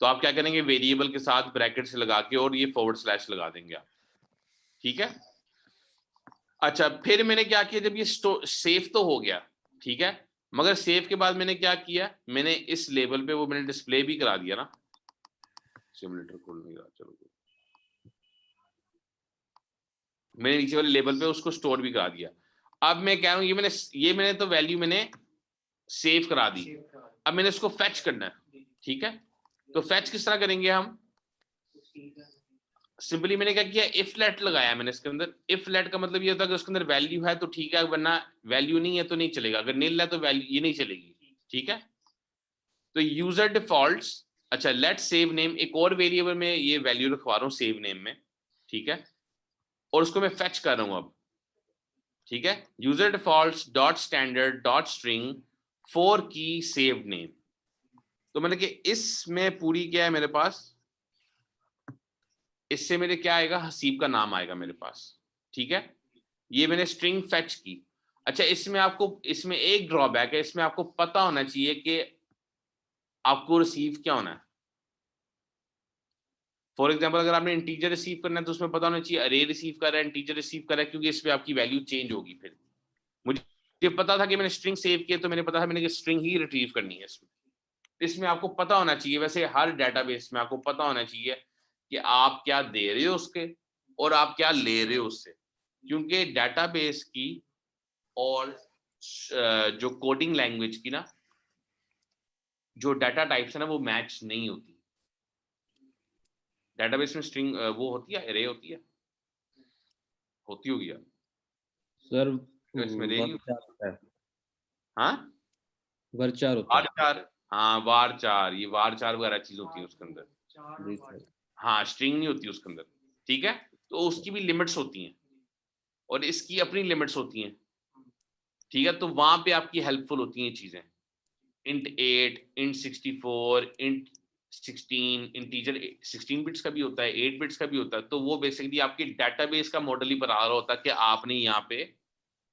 तो आप क्या करेंगे, वेरिएबल के साथ ब्रैकेट से लगा के और ये फॉरवर्ड स्लैश लगा देंगे आप, ठीक है। अच्छा, फिर मैंने क्या किया, जब ये सेव तो हो गया, ठीक है, मगर सेव के बाद मैंने क्या किया, मैंने इस लेवल पे वो मैंने डिस्प्ले भी करा दिया ना, सिमुलेटर खोल नहीं रहा, चलो मैंने नीचे वाले लेवल पे उसको स्टोर भी करा दिया। अब मैं कह रहा हूँ ये मैंने तो वैल्यू मैंने सेव करा दी, अब मैंने इसको फेच करना है, ठीक है। तो फेच किस तरह करेंगे हम, सिंपली मैंने क्या किया, इफ लेट लगाया मैंने इसके अंदर। इफ लेट का मतलब ये होता है कि उसके अंदर वैल्यू है तो ठीक है, वरना वैल्यू नहीं है तो नहीं चलेगा, अगर नील है तो वैल्यू ये नहीं चलेगी, ठीक है। तो यूजर डिफॉल्ट्स, अच्छा लेट सेव नेम, एक और वेरिएबल में ये वैल्यू रखवा रहा हूँ सेव नेम में, ठीक है, और उसको मैं फेच कर रहा हूँ अब, ठीक है। User defaults dot standard dot string 4 की सेव नेम। तो मैंने कि इसमें पूरी क्या है मेरे पास, इससे मेरे क्या आएगा, हसीब का नाम आएगा मेरे पास, ठीक है। ये मैंने स्ट्रिंग फेच की। अच्छा इसमें आपको, इसमें एक ड्रॉबैक है, इसमें आपको पता होना चाहिए कि आपको रिसीव क्या होना है। फॉर एग्जाम्पल अगर आपने इंटीजर रिसीव करना है तो उसमें पता होना चाहिए अरे रिसीव कर रहा है, इंटीजर रिसीव कर रहा है, क्योंकि इस पे आपकी वैल्यू चेंज होगी। फिर मुझे पता था कि मैंने स्ट्रिंग सेव किया तो मैंने पता था मैंने स्ट्रिंग ही रिट्रीव करनी है इसमें आपको पता होना चाहिए, वैसे हर डेटाबेस में आपको पता होना चाहिए कि आप क्या दे रहे हो उसके और आप क्या ले रहे हो उससे, क्योंकि डेटाबेस की और जो कोडिंग लैंग्वेज की ना जो डाटा टाइप्स है ना वो मैच नहीं होती। डेटाबेस में स्ट्रिंग वो होती है, एरे होती होगी यार सर तो इसमें दे नहीं, वर्चार होता है, हाँ वर्चार होता है। वारचार, हाँ वारचार, ये वारचार वगैरह चीज होती है उसके अंदर, जी सर। हाँ स्ट्रिंग नहीं होती उसके अंदर, ठीक है। तो उसकी भी लिमिट्स होती हैं और इसकी अपनी लिमिट्स होती हैं, ठीक है। तो वहां पे आपकी हेल्पफुल होती हैं चीजें, int 8, int 64, int 16, integer 16 bits का भी होता है, 8 बिट्स का भी होता है। तो वो बेसिकली आपके डेटाबेस का मॉडल ही बना रहा होता है कि आपने यहाँ पे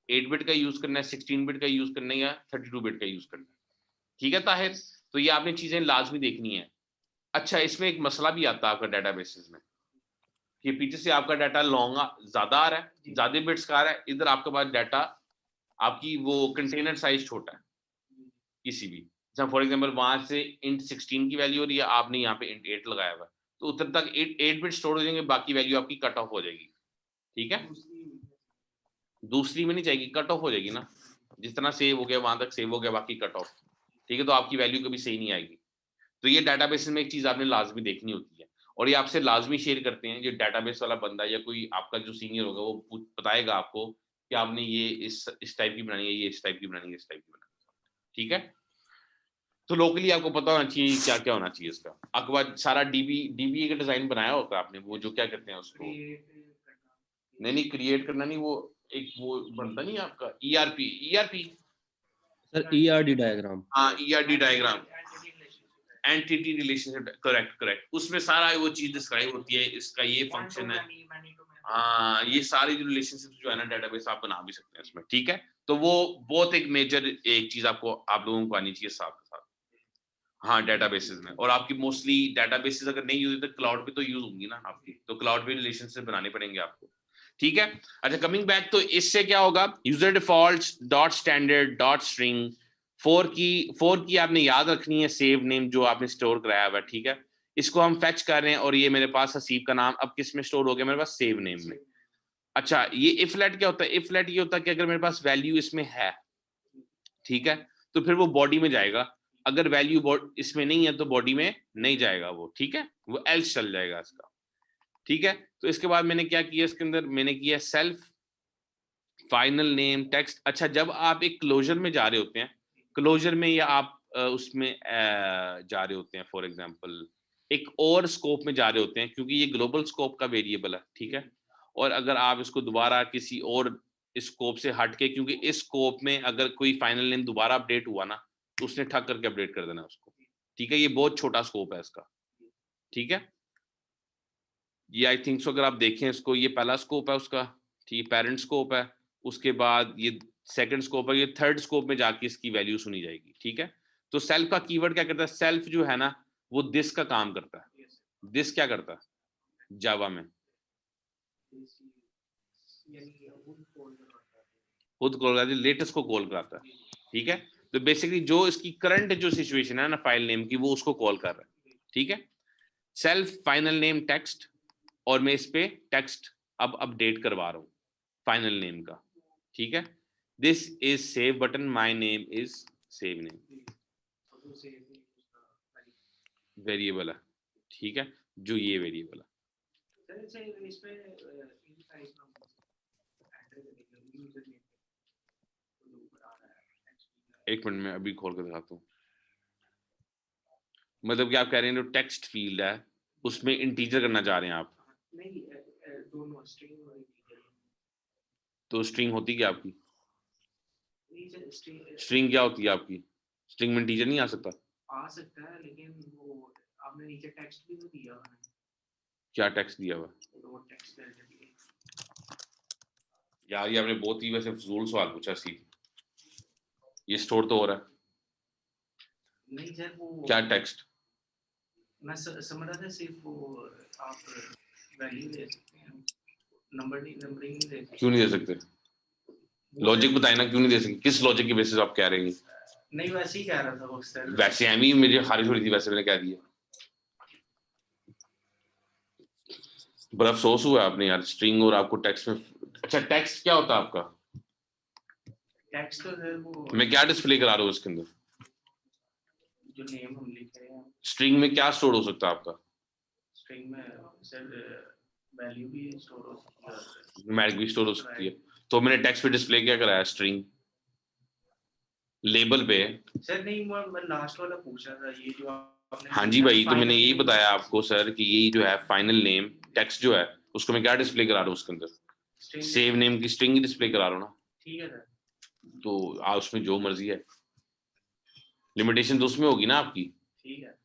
8 बिट का यूज करना है, 16 बिट का यूज करना है या 32 बिट का यूज करना है, ठीक है ताहिर। तो ये आपने चीजें लाजमी देखनी है। अच्छा इसमें एक मसला भी आता है आपका डेटाबेसेस में कि पीछे से आपका डाटा लॉन्ग ज्यादा आ रहा है, ज्यादा बिट्स का आ रहा है, इधर आपके पास डाटा आपकी वो कंटेनर साइज छोटा है किसी भी, जैसे फॉर एग्जांपल वहां से int 16 की वैल्यू हो रही है, आपने यहाँ पे int 8 लगाया हुआ है, तो उधर तक 8 बिट स्टोर हो जाएंगे, बाकी वैल्यू आपकी कट ऑफ हो जाएगी, ठीक है। दूसरी में नहीं जाएगी, कट ऑफ हो जाएगी ना, जितना सेव हो गया वहां तक सेव हो गया, बाकी कट ऑफ, ठीक है। तो आपकी वैल्यू कभी सही नहीं आएगी। तो ये डाटाबेस में एक चीज आपने लाजमी देखनी होती है, और ये आपसे लाजमी शेयर करते हैं जो डाटाबेस वाला बंदा या कोई आपका जो सीनियर होगा वो बताएगा आपको कि आपने ये इस टाइप की बनानी है, ये इस टाइप की बनानी है, इस टाइप की बनानी है, ठीक है। तो लोकली आपको पता होना चाहिए क्या क्या होना चाहिए इसका। आपके बाद सारा डीबीए का डिजाइन बनाया होता है आपने, वो जो क्या कहते हैं उसको, नहीं क्रिएट करना नहीं, वो एक वो बनता नहीं है आपका ईआरपी सर ईआरडी डायग्राम। हाँ ERD diagram, entity relationship, correct, उसमें सारा वो चीज डिस्क्राइब होती है, इसका ये फंक्शन है, हाँ ये सारी जो रिलेशनशिप जो है ना डेटाबेस आप बना भी सकते हैं इसमें, ठीक है। तो वो बहुत एक मेजर एक चीज आपको आप लोगों को आनी चाहिए साथ के साथ, हाँ डेटाबेसेस में। और आपकी मोस्टली डेटाबेसेस अगर नहीं यूज होती तो क्लाउड पे तो यूज होंगी ना आपकी, तो क्लाउड पे रिलेशनशिप बनाने पड़ेंगे आपको, ठीक है। अच्छा कमिंग बैक, तो इससे क्या होगा, user defaults dot standard dot string 4 की आपने याद रखनी है सेव नेम जो आपने स्टोर कराया हुआ है, ठीक है। इसको हम फेच कर रहे हैं और ये मेरे पास हसीब का नाम अब किस में स्टोर हो गया, मेरे पास सेव नेम में। अच्छा ये इफ लेट क्या होता है, इफ लेट ये होता है कि अगर मेरे पास वैल्यू इसमें है, ठीक है, तो फिर वो बॉडी में जाएगा, अगर वैल्यू इसमें नहीं है तो बॉडी में नहीं जाएगा वो, ठीक है, वो एल्स चल जाएगा इसका, ठीक है। तो इसके बाद मैंने क्या किया, इसके अंदर मैंने किया सेल्फ फाइनल नेम टेक्स्ट। अच्छा जब आप एक क्लोजर में जा रहे होते हैं, क्लोजर में या आप उसमें जा रहे होते हैं, फॉर एग्जांपल एक और स्कोप में जा रहे होते हैं, क्योंकि ये ग्लोबल स्कोप का वेरिएबल है, ठीक है। और अगर आप इसको दोबारा किसी और स्कोप से हट के, क्योंकि इस स्कोप में अगर कोई फाइनल नेम दोबारा अपडेट हुआ ना तो उसने ठक करके अपडेट कर देना उसको, ठीक है। ये बहुत छोटा स्कोप है इसका, ठीक है। ये आई थिंक सो अगर आप देखें इसको, ये पहला स्कोप है उसका, ठीक, पेरेंट स्कोप है, उसके बाद ये सेकंड स्कोप है, ये थर्ड स्कोप में जाके इसकी वैल्यू सुनी जाएगी, ठीक है। तो सेल्फ का कीवर्ड क्या करता है, सेल्फ जो है ना वो दिस का काम करता है। दिस क्या करता है जावा में, खुद कॉल कराता है, लेटेस्ट को कॉल कराता है, ठीक है। तो बेसिकली जो इसकी करंट जो सिचुएशन है ना फाइल नेम की, वो उसको कॉल कर रहा है, ठीक है। सेल्फ फाइनल नेम टेक्स्ट, और मैं इस पे टेक्स्ट अब अपडेट करवा रहा हूँ फाइनल नेम का, ठीक है। This is save button, my name is save name, variable है, ठीक है, जो ये वेरिएबल है, सर इसे इस पे इन टाइप का एंटर करेंगे यूजर नेम तो ऊपर आ रहा है। एक मिनट में अभी खोल कर दिखाता हूँ। मतलब कि आप कह रहे हैं जो टेक्स्ट फील्ड है उसमें इंटीजर करना चाह रहे हैं आप, नहीं दोनों स्ट्रिंग और इंटीजर। तो स्ट्रिंग होती क्या आपकी? नहीं सर स्ट्रिंग स्ट्रिंग क्या होती है आपकी? स्ट्रिंग में इंटीजर नहीं आ सकता? आ सकता है लेकिन वो आपने नीचे टेक्स्ट भी तो दिया हुआ है। क्या टेक्स्ट दिया हुआ? तो वो टेक्स्ट कर दिया। यार ये आपने बहुत ही वैसे फजूल सवाल पूछा सी। ये स्टोर तो हो रहा है। नहीं सर वो क्या टेक्स्ट? मैं समझ रहा था सिर्फ वो आप वैल्यू दे सकते हैं नंबरिंग नहीं दे सकते। क्यों नहीं दे सकते? लॉजिक बताए ना, क्यों नहीं दे सकते? किस लॉजिक की बेसिस आप कह रहे हैं? नहीं वैसे ही कह रहा था वो सर। वैसे एमी मुझे खारिज हो रही थी, वैसे मैंने कह दिया। बड़ा अफसोस हुआ आपने यार, स्ट्रिंग और आपको टेक्स्ट में। अच्छा टेक्स्ट क्या होता है आपका? टेक्स्ट तो सर वो मैं क्या डिस्प्ले करा रहा हूँ इसके अंदर? जो नेम हम लिख रहे हैं स्ट्रिंग में क्या स्टोर हो सकता है आपका? स्ट्रिंग में सर वैल्यू भी स्टोर हो सकती है। मैग भी स्टोर हो सकती है। तो मैंने टेक्स्ट पे डिस्प्ले क्या कराया? स्ट्रिंग लेबल पे। सर नहीं मैं लास्ट वाला पूछ रहा था ये जो आपने। हाँ जी भाई, तो मैंने यही बताया आपको सर कि यही जो है फाइनल नेम टेक्स्ट जो है उसको मैं क्या डिस्प्ले करा रहा हूँ उसके अंदर? सेव नेम की स्ट्रिंग ही डिस्प्ले करा रहा हूँ ना। ठीक है सर। तो उसमें जो मर्जी है, लिमिटेशन तो उसमें होगी ना आपकी। ठीक है।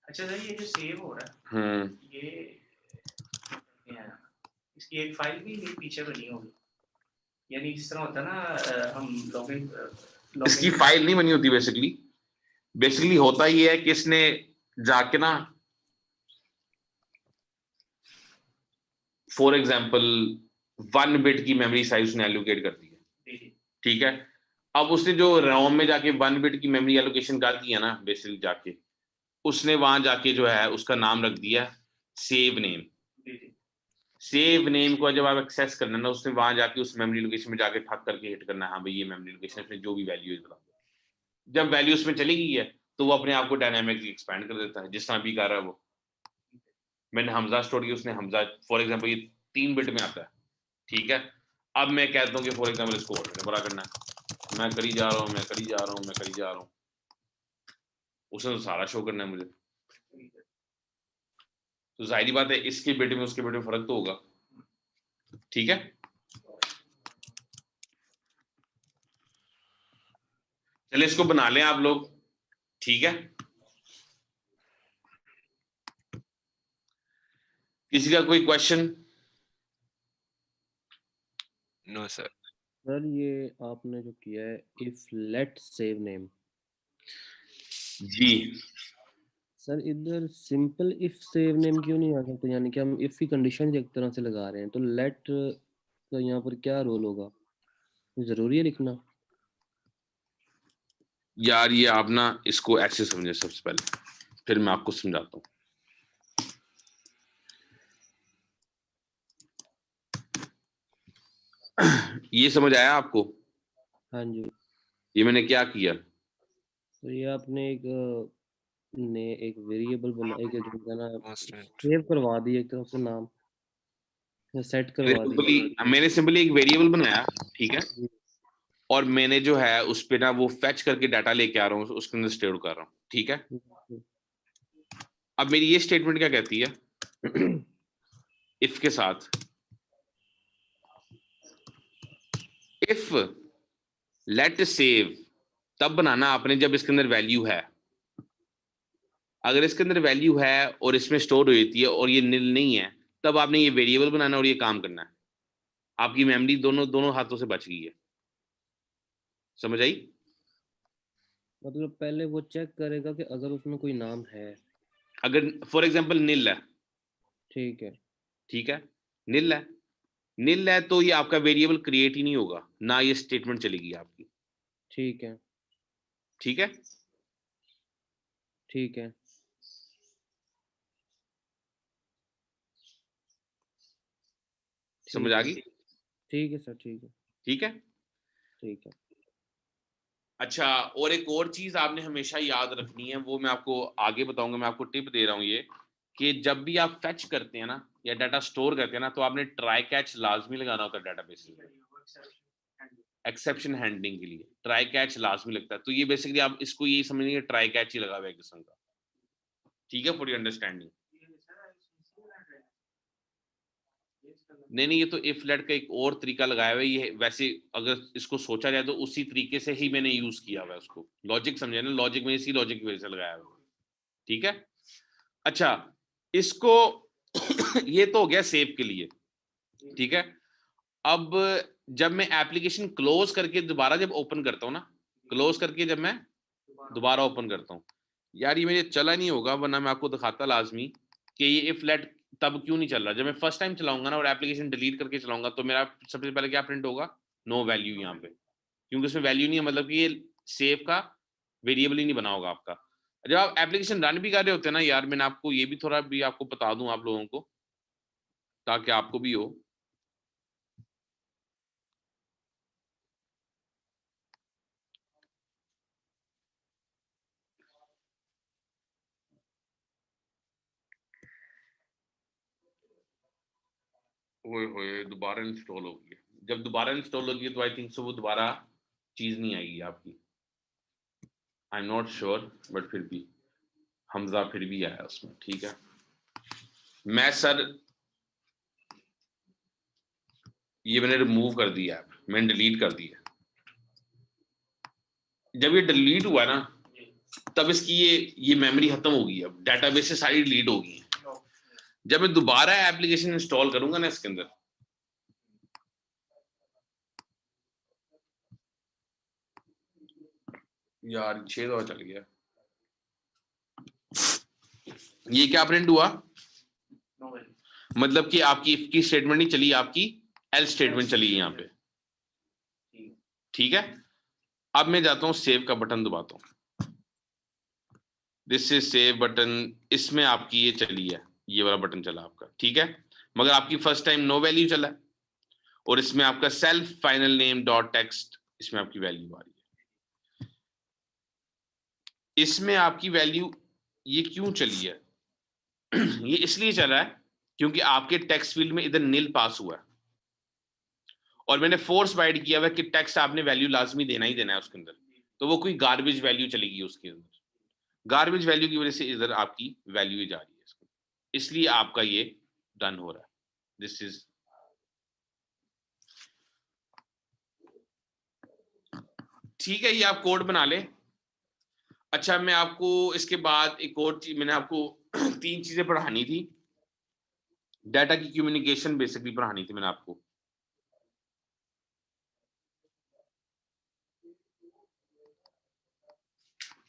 अच्छा सर ये जो सेव हो रहा है ये इसकी एक फाइल भी पीछे बनी होगी, यानी जिस तरह होता है ना हम लॉगिन इसकी फाइल नहीं बनी होती बेसिकली होता ये है कि इसने जाके ना, फॉर एग्जांपल 1 बिट की मेमोरी साइज उसने एलोकेट कर दी है, ठीक है। अब उसने जो रोम में जाके 1 बिट की मेमोरी एलोकेशन कर दी है ना, बेसिकली जाके उसने वहां जाके जो है उसका नाम रख दिया सेव नेम। सेव नेम को जब आप एक्सेस करना ना, उसने वहां जाके उस मेमोरी लोकेशन में जाके ठक करके हिट करना है, हाँ भाई ये मेमोरी लोकेशन में जो भी वैल्यू है बता दो। जब वैल्यू उसमें चली गई है तो वो अपने आप को डायनामिकली एक्सपैंड कर देता है, जिस तरह भी कर रहा है वो। मैंने हमजा स्टोर किया, उसने हमजा फॉर एग्जांपल ये 3 बिट में आता है, ठीक है। अब मैं कहता हूँ कि फॉर एग्जांपल इसको और बड़ा करना है, मैं करी जा रहा हूँ, मैं करी जा रहा हूँ, मैं करी जा रहा हूँ, उसने तो सारा शो करना है मुझे। तो जाहिर बात है इसके बिट में उसके बिट में फर्क तो होगा, ठीक है। चलिए इसको बना लें आप लोग, ठीक है। किसी का कोई क्वेश्चन? No sir. सर ये आपने जो किया है इफ लेट सेव नेम, जी सर इधर सिंपल इफ सेव नेम क्यों नहीं आ सकता? यानी कि हम इफ की कंडीशन एक तरह से लगा रहे हैं, तो लेट का यहाँ पर क्या रोल होगा? जरूरी है लिखना? यार ये आप ना इसको ऐसे समझे सबसे पहले, फिर मैं आपको समझाता हूँ। ये समझ आया आपको? हाँ जी। ये मैंने क्या किया? तो ये आपने एक वेरिएबल बना, एक ना कांस्टेंट। सेव करवा दिया एक तरह से नाम, सेट करवा दिया। मैंने सिंपली एक वेरिएबल बनाया, ठीक है। और मैंने जो है उस पे ना वो फेच करके डाटा लेके आ रहा हूँ, उसके अंदर स्टोर कर रहा हूँ, ठीक है। अब मेरी ये स्टेटमेंट क्या कहती है? इफ के साथ इफ लेट सेव तब बनाना आपने जब इसके अंदर वैल्यू है। अगर इसके अंदर वैल्यू है और इसमें स्टोर हो जाती है और ये निल नहीं है, तब आपने ये वेरिएबल बनाना और ये काम करना है। आपकी मेमोरी दोनों दोनों हाथों से बच गई है, समझ आई? मतलब पहले वो चेक करेगा कि अगर उसमें कोई नाम है। अगर फॉर एग्जांपल निल है, ठीक है। ठीक है, निल है, निल है तो ये आपका वेरिएबल क्रिएट ही नहीं होगा ना, ये स्टेटमेंट चलेगी आपकी, ठीक है। ठीक है। ठीक है। समझ ठीक आ है। गई? ठीक है सर, ठीक है। ठीक है। ठीक है। अच्छा, और एक और चीज आपने हमेशा याद रखनी है, वो मैं आपको आगे बताऊंगा, मैं आपको टिप दे रहा हूं ये, कि जब भी आप फेच करते हैं ना या डाटा स्टोर करते हैं ना, तो आपने ट्राई कैच लाजमी लगाना होता है डेटाबेस में, एक्सेप्शन हैंडलिंग के लिए ट्राई कैच लाजमी लगता है। तो ये बेसिकली आप इसको ये समझिए ट्राई कैच ही लगा हुआ है किस्म का, ठीक है, फॉर योर अंडरस्टैंडिंग। नहीं, ये तो इफ लेट का एक और तरीका लगाया हुआ है, ये वैसे अगर इसको सोचा जाए तो उसी तरीके से ही मैंने यूज किया हुआ है उसको, लॉजिक समझे ना, लॉजिक में इसी लॉजिक की वजह से लगाया हुआ है, ठीक है। अच्छा, इसको ये तो हो गया सेव के लिए, ठीक है। अब जब मैं एप्लीकेशन क्लोज करके दोबारा जब ओपन करता हूँ ना, क्लोज करके जब मैं दोबारा ओपन करता हूँ, यार ये मेरे चला नहीं होगा, वरना मैं आपको दिखाता लाजमी कि ये इफ लेट तब क्यों नहीं चल रहा। जब मैं फर्स्ट टाइम चलाऊंगा ना और एप्लीकेशन डिलीट करके चलाऊंगा तो मेरा सबसे पहले क्या प्रिंट होगा, नो वैल्यू यहाँ पे, क्योंकि उसमें वैल्यू नहीं है, मतलब कि ये सेव का वेरिएबल ही नहीं बना होगा आपका। जब आप एप्लीकेशन रन भी कर रहे होते हैं ना यार, मैंने आपको ये भी थोड़ा भी आपको बता दूं आप लोगों को, ताकि आपको भी हो। ओए होए, दोबारा इंस्टॉल होगी। जब दोबारा इंस्टॉल होगी तो आई थिंक सो वो दोबारा चीज नहीं आएगी आपकी, I am not sure, but फिर भी हमजा फिर भी आया उसमें, ठीक है। मैं सर ये मैंने रिमूव कर दिया, मैंने डिलीट कर दिया। जब ये डिलीट हुआ ना तब इसकी ये मेमोरी खत्म होगी, अब डेटाबेस से सारी डिलीट होगी। जब मैं दोबारा एप्लीकेशन इंस्टॉल करूंगा ना इसके अंदर, यार 6 दफा चल गया, ये क्या प्रिंट हुआ, मतलब कि आपकी इफ की स्टेटमेंट नहीं चली, आपकी एल स्टेटमेंट चली यहाँ पे, ठीक है। अब मैं जाता हूँ सेव का बटन दबाता हूँ, दिस इज सेव बटन, इसमें आपकी ये चली है, ये वाला बटन चला आपका, ठीक है। मगर आपकी फर्स्ट टाइम नो वैल्यू चला है, और इसमें आपका self final name dot text, इसमें आपकी वैल्यू आ रही है। इसमें आपकी वैल्यू ये क्यों चली है ये इसलिए चला है क्योंकि आपके टेक्स्ट फील्ड में इधर नील पास हुआ है, और मैंने फोर्स बाइट किया हुआ है कि टेक्स्ट आपने वैल्यू लाजमी देना ही देना है उसके अंदर, तो वो कोई गार्बेज वैल्यू चलेगी उसके अंदर, गार्बेज वैल्यू की वजह से इधर आपकी वैल्यू ही जा रही है, इसलिए आपका ये डन हो रहा है। दिस इज ठीक है, ये आप कोड बना ले। अच्छा, मैं आपको इसके बाद एक और चीज मैंने आपको 3 चीजें पढ़ानी थी, डाटा की कम्युनिकेशन बेसिकली पढ़ानी थी मैंने आपको।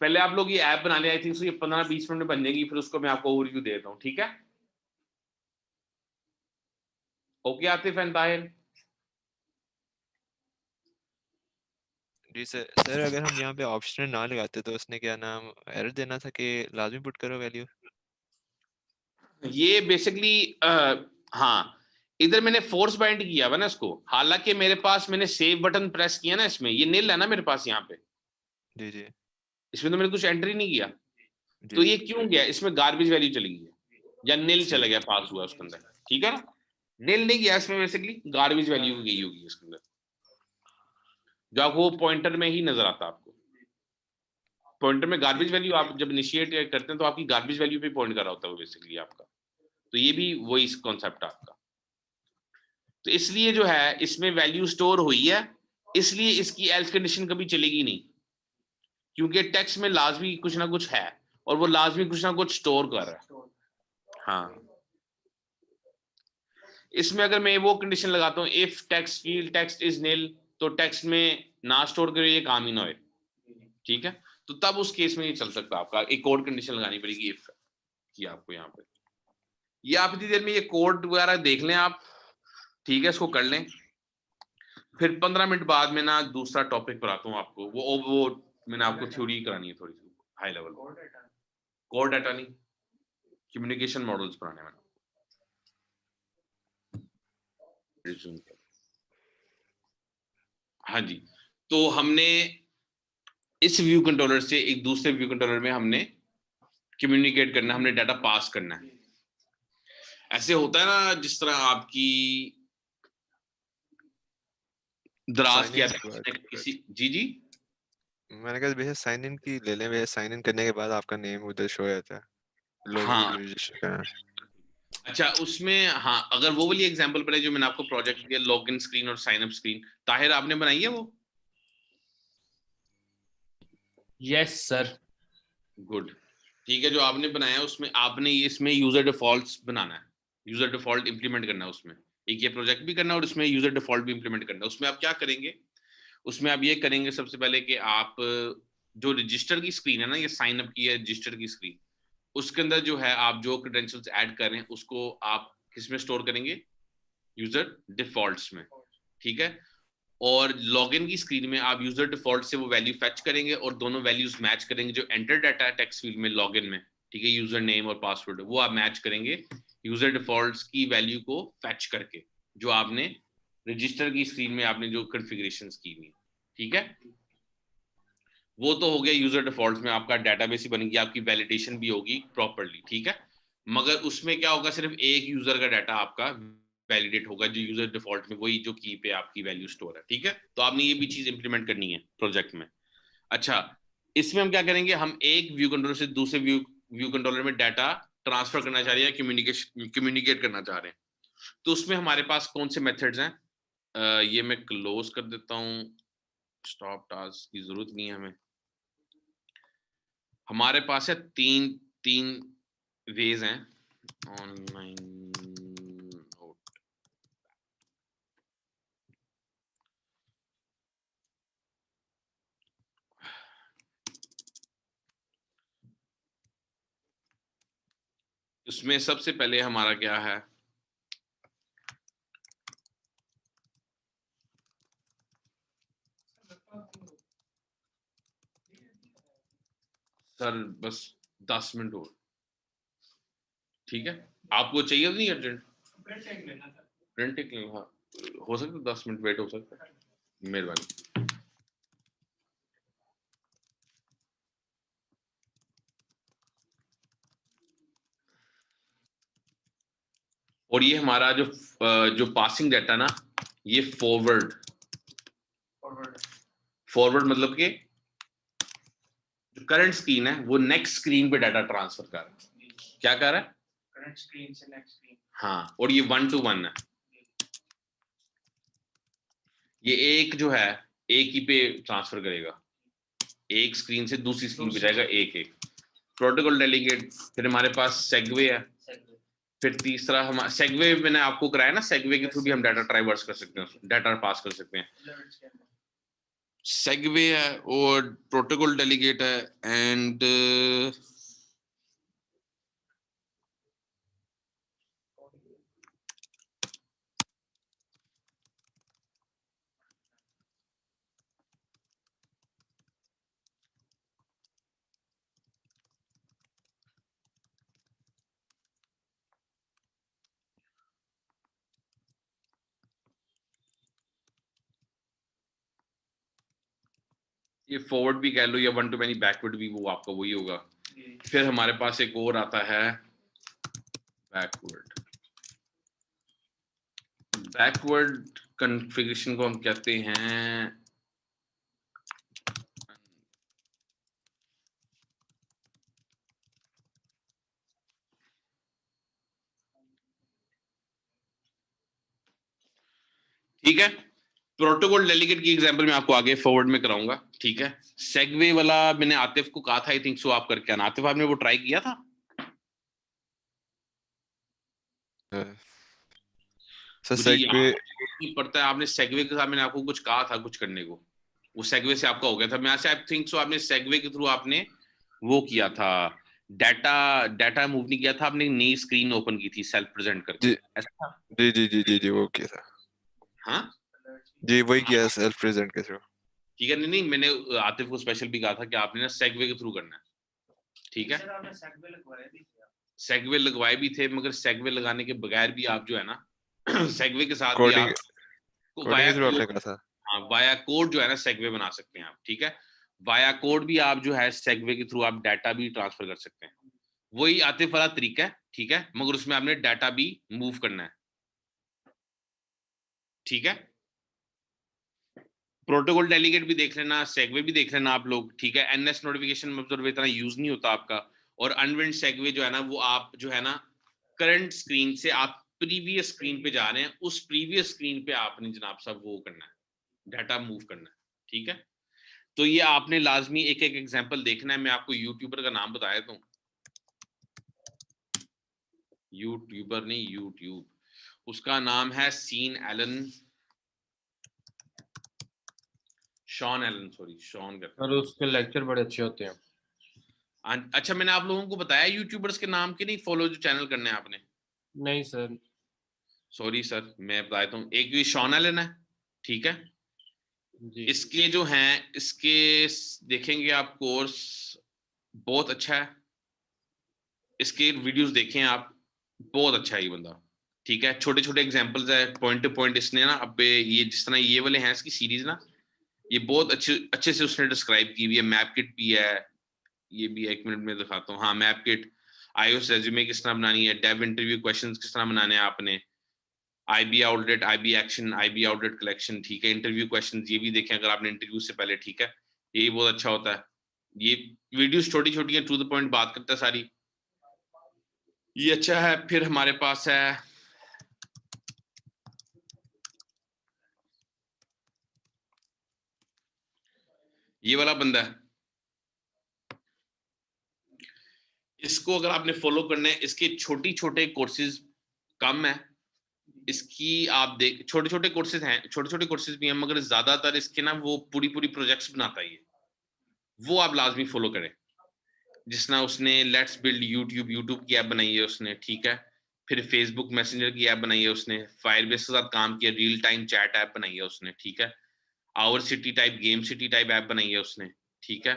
पहले आप लोग ये ऐप बना ले, आई थिंक सो ये 15-20 मिनट में बन जाएगी, फिर उसको मैं आपको ओवरव्यू देता हूँ, ठीक है। Okay Atif and Tahir. जी सर। सर अगर हम यहाँ पे ऑप्शन ना लगाते तो उसने क्या नाम एरर देना था कि लाजमी पुट करो वैल्यू। ये बेसिकली हाँ, इधर मैंने फोर्स बाइंड किया हुआ ना इसको, हालांकि मेरे पास मैंने सेव बटन प्रेस किया ना, इसमें ये नील है ना मेरे पास यहाँ पे, जी जी इसमें तो मैंने कुछ एंट्री नहीं किया, जी तो ये क्यों गया, इसमें गार्बेज वैल्यू चली गई है या नील चला गया, पास हुआ उसके अंदर, ठीक है ना। नील नहीं गया इसमें, बेसिकली गार्बेज वैल्यू गई होगी इसके अंदर, जो आपको पॉइंटर में ही नजर आता है। आपको पॉइंटर में गार्बेज वैल्यू आप जब इनिशिएट करते हैं तो आपकी गार्बेज वैल्यू पे पॉइंट कर रहा होता है बेसिकली आपका, तो ये भी वही कॉन्सेप्ट है आपका। तो इसलिए जो है इसमें वैल्यू स्टोर हुई है, इसलिए इसकी एल्स कंडीशन कभी चलेगी नहीं, क्योंकि टेक्स्ट में लाजमी कुछ ना कुछ है और वो लाजमी कुछ ना कुछ स्टोर कर रहा है। हाँ, इसमें अगर मैं वो कंडीशन लगाता हूँ if text field text is nil, तो टेक्स्ट में ना स्टोर करो, ये काम ही ना हो, ठीक है। तो तब उस केस में ये चल सकता है, आपका एक और कंडीशन लगानी पड़ेगी इफ की आपको यहाँ पे। ये आप इतनी देर में ये कोड वगैरह देख लें आप, ठीक है, इसको कर लें, फिर 15 मिनट बाद में ना दूसरा टॉपिक पढ़ाता हूँ आपको, वो मैंने आपको थ्योरी करानी है थोड़ी सी हाई लेवल, कोर डाटा नहीं, कम्युनिकेशन मॉडल्स पढ़ाने में। हाँ जी, तो हमने इस व्यू कंट्रोलर से एक दूसरे व्यू कंट्रोलर में हमने कम्युनिकेट करना, हमने डाटा पास करना है, ऐसे होता है ना, जिस तरह आपकी दराज Sign किया in था के बाद उसने किसी, जी जी मैंने कहा भैया साइन इन की ले लें भैया, साइन इन करने के बाद आपका नेम उधर शो होता है, लॉगिन हाँ के लिए रजिस्टर करना है। अच्छा, उसमें हाँ, अगर वो वाली एग्जांपल बनाई जो मैंने आपको प्रोजेक्ट दिया, लॉगिन स्क्रीन और साइन अप स्क्रीन, ताहिर आपने बनाई है वो? Yes sir. गुड, ठीक है। जो आपने बनाया उसमें आपने इसमें यूजर डिफॉल्ट्स बनाना है, यूजर डिफॉल्ट इंप्लीमेंट करना है उसमें, एक ये प्रोजेक्ट भी करना है और उसमें यूजर डिफॉल्ट भी इंप्लीमेंट करना है। उसमें आप क्या करेंगे, उसमें आप ये करेंगे सबसे पहले कि आप जो रजिस्टर की स्क्रीन है ना, ये साइन अप की है रजिस्टर की स्क्रीन, उसके अंदर जो है आप जो क्रेडेंशियल्स ऐड कर रहे हैं उसको आप किसमें स्टोर करेंगे, यूजर डिफॉल्ट्स में, ठीक है। और लॉगिन की स्क्रीन में आप यूजर डिफॉल्ट से वो वैल्यू फेच करेंगे और दोनों वैल्यूज मैच करेंगे, जो एंटर डाटा है टेक्स्ट फील्ड में लॉगिन में, ठीक है, यूजर नेम और पासवर्ड, वो आप मैच करेंगे यूजर डिफॉल्ट्स की वैल्यू को फेच करके, जो आपने रजिस्टर की स्क्रीन में आपने जो कॉन्फ़िगरेशंस की हुई, ठीक है। वो तो हो गया यूजर डिफॉल्ट में, आपका डेटाबेस ही बनेगी, आपकी वैलिडेशन भी होगी प्रॉपर्ली, ठीक है। मगर उसमें क्या होगा, सिर्फ एक यूजर का डाटा आपका वैलिडेट होगा, जो यूजर डिफॉल्ट में वही जो की पे आपकी वैल्यू स्टोर है, ठीक है। तो आपने ये भी चीज इंप्लीमेंट करनी है प्रोजेक्ट में। अच्छा, इसमें हम क्या करेंगे, हम एक व्यू कंट्रोलर से दूसरे व्यू कंट्रोलर में डाटा ट्रांसफर करना चाह रहे हैं, कम्युनिकेट करना चाह रहे हैं। तो उसमें हमारे पास कौन से मेथड्स हैं, ये मैं क्लोज कर देता हूँ, स्टॉप टास्क की जरूरत नहीं है हमें। हमारे पास है तीन वेज हैं, ऑनलाइन नोट, उसमें सबसे पहले हमारा क्या है, सर बस 10 मिनट और, ठीक है। आपको चाहिए तो नहीं अर्जेंट प्रिंट टेक लेना, हाँ, हो सकता है 10 मिनट वेट हो सकता है, मेहरबानी। और ये हमारा जो पासिंग डाटा ना, ये फॉरवर्ड मतलब कि जो करंट स्क्रीन है वो नेक्स्ट स्क्रीन पे डाटा ट्रांसफर कर रहा है, क्या कर रहा है, करंट स्क्रीन से नेक्स्ट स्क्रीन। हाँ, और ये 1 to 1 है, ये एक जो है एक ही पे ट्रांसफर करेगा, एक स्क्रीन से दूसरी स्क्रीन पे जाएगा एक एक। प्रोटोकॉल डेलीगेट, फिर हमारे पास सेगवे है, फिर तीसरा हमारा सेगवे मैंने आपको कराया ना, सेगवे के थ्रू भी हम डाटा ट्राइवर्स कर सकते हैं, डाटा पास कर सकते हैं, सेगवे है और प्रोटोकॉल डेलीगेट है एंड ये फॉरवर्ड भी कह लो या 1 to many बैकवर्ड भी, वो आपका वही होगा। फिर हमारे पास एक और आता है बैकवर्ड कॉन्फ़िगरेशन को हम कहते हैं ठीक है। प्रोटोकॉल डेलीगेट की एग्जांपल मैं आपको आगे फॉरवर्ड में कराऊंगा, ठीक है। सेगवे वाला मैंने आतिफ को कहा था, आई थिंक सो आप करके आना। आतिफ आपने वो ट्राई किया था? सर मुझे सेगवे याद नहीं पड़ता है, आपने सेगवे के साथ मैंने आपको कुछ कहा था कुछ करने को, वो सेगवे से आपका हो गया था। मैं आई थिंक सो आपने सेगवे के थ्रू आपने वो किया था, डाटा मूव नहीं किया था आपने, नई स्क्रीन ओपन की थी सेल्फ प्रेजेंट करके, जी ऐसा? जी वो किया था, हाँ जी वही किया सेल्फ प्रेजेंट के थ्रू। ठीक है, नहीं मैंने आतिफ को स्पेशल भी कहा था कि आपने ना सेगवे के थ्रू करना है, ठीक है। सेगवे लगवाए भी थे, मगर सेगवे लगाने के बगैर भी आप जो है ना सेगवे के साथ भी कोडिंग आप कोडिंग वाया के थ्रू आपने कोड, कहा था। हाँ वाया कोड जो है ना सेगवे बना सकते हैं आप, ठीक है। वाया कोड भी आप जो है सेगवे के थ्रू आप डाटा भी ट्रांसफर कर सकते हैं, वही आतिफ वाला तरीका है, ठीक है, मगर उसमें आपने डाटा भी मूव करना है, ठीक है। प्रोटोकॉल डेलीगेट भी देख लेना, सेगवे भी देख लेना आप लोग, ठीक है। एनएस नोटिफिकेशन ऑब्जर्वर इतना यूज नहीं होता आपका, और अनविंड सेगवे जो है ना वो आप जो है ना करंट स्क्रीन से आप प्रीवियस स्क्रीन पे जा रहे हैं, उस प्रीवियस स्क्रीन पे आपने जनाब साहब वो करना है, डाटा मूव करना है, ठीक है। तो ये आपने लाजमी एक एक एग्जांपल देखना है। मैं आपको यूट्यूबर का नाम बताया दूं, यूट्यूबर नहीं, यूट्यूब, उसका नाम है Sean Allen, Shawn Allen, sorry Shawn करते और उसके लेक्चर बड़े अच्छे होते हैं। अच्छा, मैंने आप लोगों को बताया यूट्यूबर्स के नाम के नहीं फॉलो जो चैनल करने हैं आपने? नहीं सर। सॉरी सर, मैं बता देता हूँ। एक ये शॉन एलन है, ठीक है। जी। इसके जो हैं, इसके देखेंगे आप कोर्स बहुत अच्छा है, इसके वीडियोस देखें आप, बहुत अच्छा है ये बंदा, ठीक है। छोटे छोटे एग्जांपल्स है, पॉइंट टू पॉइंट इसने ना, अब ये जिस तरह ये वाले हैं इसकी सीरीज ना, ये बहुत अच्छे से उसने डिस्क्राइब की हुई है। मैप किट भी है, ये भी 1 मिनट में दिखाता हूँ। हाँ, मैप किट, iOS रेज्यूमे किस तरह बनानी है, डेव इंटरव्यू क्वेश्चंस किस तरह बनाने हैं आपने, IB outlet, IB action, IB outlet collection, ठीक है। इंटरव्यू क्वेश्चंस ये भी देखें अगर आपने इंटरव्यू से पहले, ठीक है। ये बहुत अच्छा होता है, ये वीडियोस छोटी छोटी हैं, टू द पॉइंट बात करता है सारी, ये अच्छा है। फिर हमारे पास है ये वाला बंदा है, इसको अगर आपने फॉलो करना है, इसके छोटी छोटे कोर्सेज कम है, इसकी आप देख, छोटे छोटे कोर्सेज हैं, छोटे छोटे कोर्सेज भी हैं, मगर ज्यादातर इसके ना वो पूरी पूरी प्रोजेक्ट्स बनाता है, वो आप लाजमी फॉलो करें। जिस ना उसने लेट्स बिल्ड यूट्यूब की ऐप बनाई है उसने, ठीक है। फिर फेसबुक मैसेंजर की ऐप बनाई है उसने, फायरबेस के साथ काम किया, रियल टाइम चैट ऐप बनाई है उसने, ठीक है। Our city type, game city type app बनाई है उसने, ठीक है।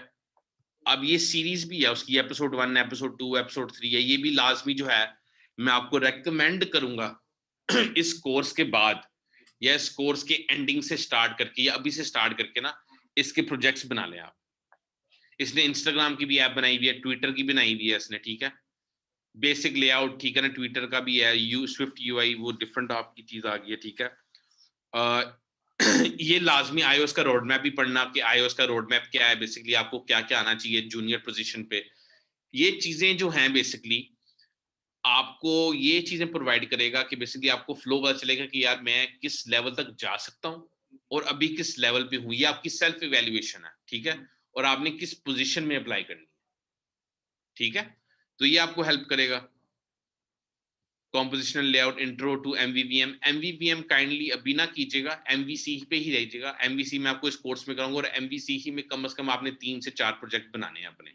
अब ये सीरीज भी है उसकी, एपिसोड 1, एपिसोड 2, एपिसोड 3 है, ये भी लाजमी जो है मैं आपको रेकमेंड करूंगा इस कोर्स के बाद या इस कोर्स के एंडिंग से स्टार्ट करके या अभी से स्टार्ट करके ना इसके प्रोजेक्ट्स बना लें आप। इसने इंस्टाग्राम की भी ऐप बनाई हुई है, ट्विटर की बनाई हुई है इसने, ठीक है। बेसिक लेआउट, ठीक है ना, ट्विटर का भी है, स्विफ्ट यूआई, वो डिफरेंट आपकी चीज आ गई है, ठीक है। ये लाजमी iOS का रोड मैप भी पढ़ना, कि iOS का रोड मैप क्या है, बेसिकली आपको क्या क्या आना चाहिए जूनियर पोजीशन पे। ये चीजें जो हैं बेसिकली आपको ये चीजें प्रोवाइड करेगा कि बेसिकली आपको फ्लो पता चलेगा कि यार मैं किस लेवल तक जा सकता हूँ और अभी किस लेवल पे हूँ। ये आपकी सेल्फ इवेल्युएशन है, ठीक है, और आपने किस पोजीशन में अप्लाई करनी है, ठीक है। तो ये आपको हेल्प करेगा। Compositional layout, intro to MVVM kindly अभी ना कीजिएगा, एमवीसी पे ही रहिएगा। एमवीसी में आपको इस कोर्स में कराऊंगा, और एमवीसी ही में कम से कम आपने 3 से 4 प्रोजेक्ट बनाने हैं अपने,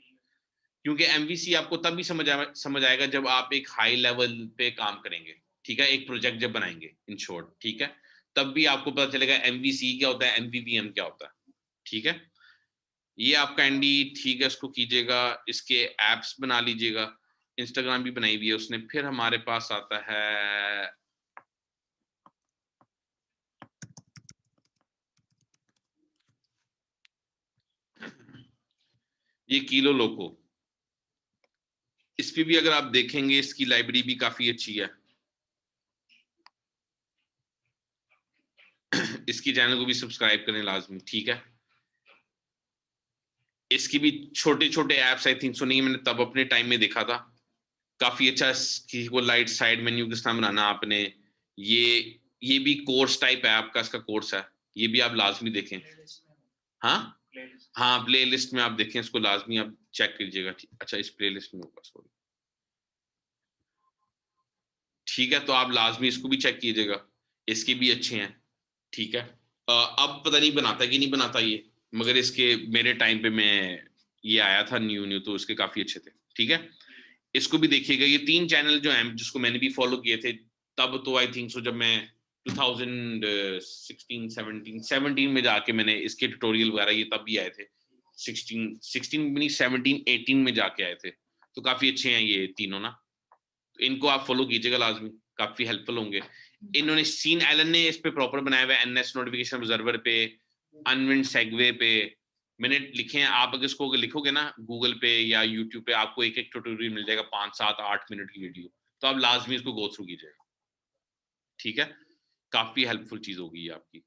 क्योंकि एमवीसी आपको तभी समझ आएगा जब आप एक हाई लेवल पे काम करेंगे, ठीक है, एक प्रोजेक्ट जब बनाएंगे इन शॉर्ट, ठीक है। तब भी आपको पता चलेगा एमवीसी क्या होता है, एमवीवीएम क्या होता है, ठीक है। ये आप काइंडली, ठीक है, इसको कीजिएगा। इसके एप्स बना लीजिएगा, इंस्टाग्राम भी बनाई हुई है उसने। फिर हमारे पास आता है ये किलो लोको, इस पे भी अगर आप देखेंगे इसकी लाइब्रेरी भी काफी अच्छी है। इसकी चैनल को भी सब्सक्राइब करें लाजमी, ठीक है। इसकी भी छोटे छोटे एप्स आई थिंक सुनिए, मैंने तब अपने टाइम में देखा था, काफी अच्छा। किसी को लाइट साइड मेन्यू किस तरह बनाना आपने, ये भी कोर्स टाइप है आपका, इसका कोर्स है, ये भी आप लाजमी देखें। हाँ हाँ, प्ले लिस्ट में आप देखें इसको, लाजमी आप चेक कीजिएगा। अच्छा, इस प्ले लिस्ट में होगा, सॉरी, ठीक है। तो आप लाजमी इसको भी चेक कीजिएगा, इसके भी अच्छे हैं, ठीक है। अब पता नहीं बनाता कि नहीं बनाता ये, मगर इसके मेरे टाइम पे मैं ये आया था न्यू तो इसके काफी अच्छे थे, ठीक है। इसको भी देखिएगा। ये 3 चैनल जो हैं जिसको मैंने भी फॉलो किए थे तब, तो आई थिंक सो जब मैं 2016-17 में जाके मैंने इसके ट्यूटोरियल वगैरह ये तब भी आए थे, 17-18 में जाके आए थे। तो काफी अच्छे हैं ये तीनों ना, तो इनको आप फॉलो कीजिएगा लाजमी, काफी हेल्पफुल होंगे। इन्होंने सीन एलन ने इस पे प्रॉपर बनाया हुआ है, एनएस नोटिफिकेशन ऑब्जर्वर पे, अनविंड सेगवे पे मैंने लिखे हैं। आप अगर इसको लिखोगे ना गूगल पे या यूट्यूब पे, आपको एक एक ट्यूटोरियल मिल जाएगा, 5, 7, 8 मिनट की वीडियो, तो आप लाजमी इसको गो थ्रू कीजिएगा, ठीक है? काफी हेल्पफुल चीज होगी ये आपकी।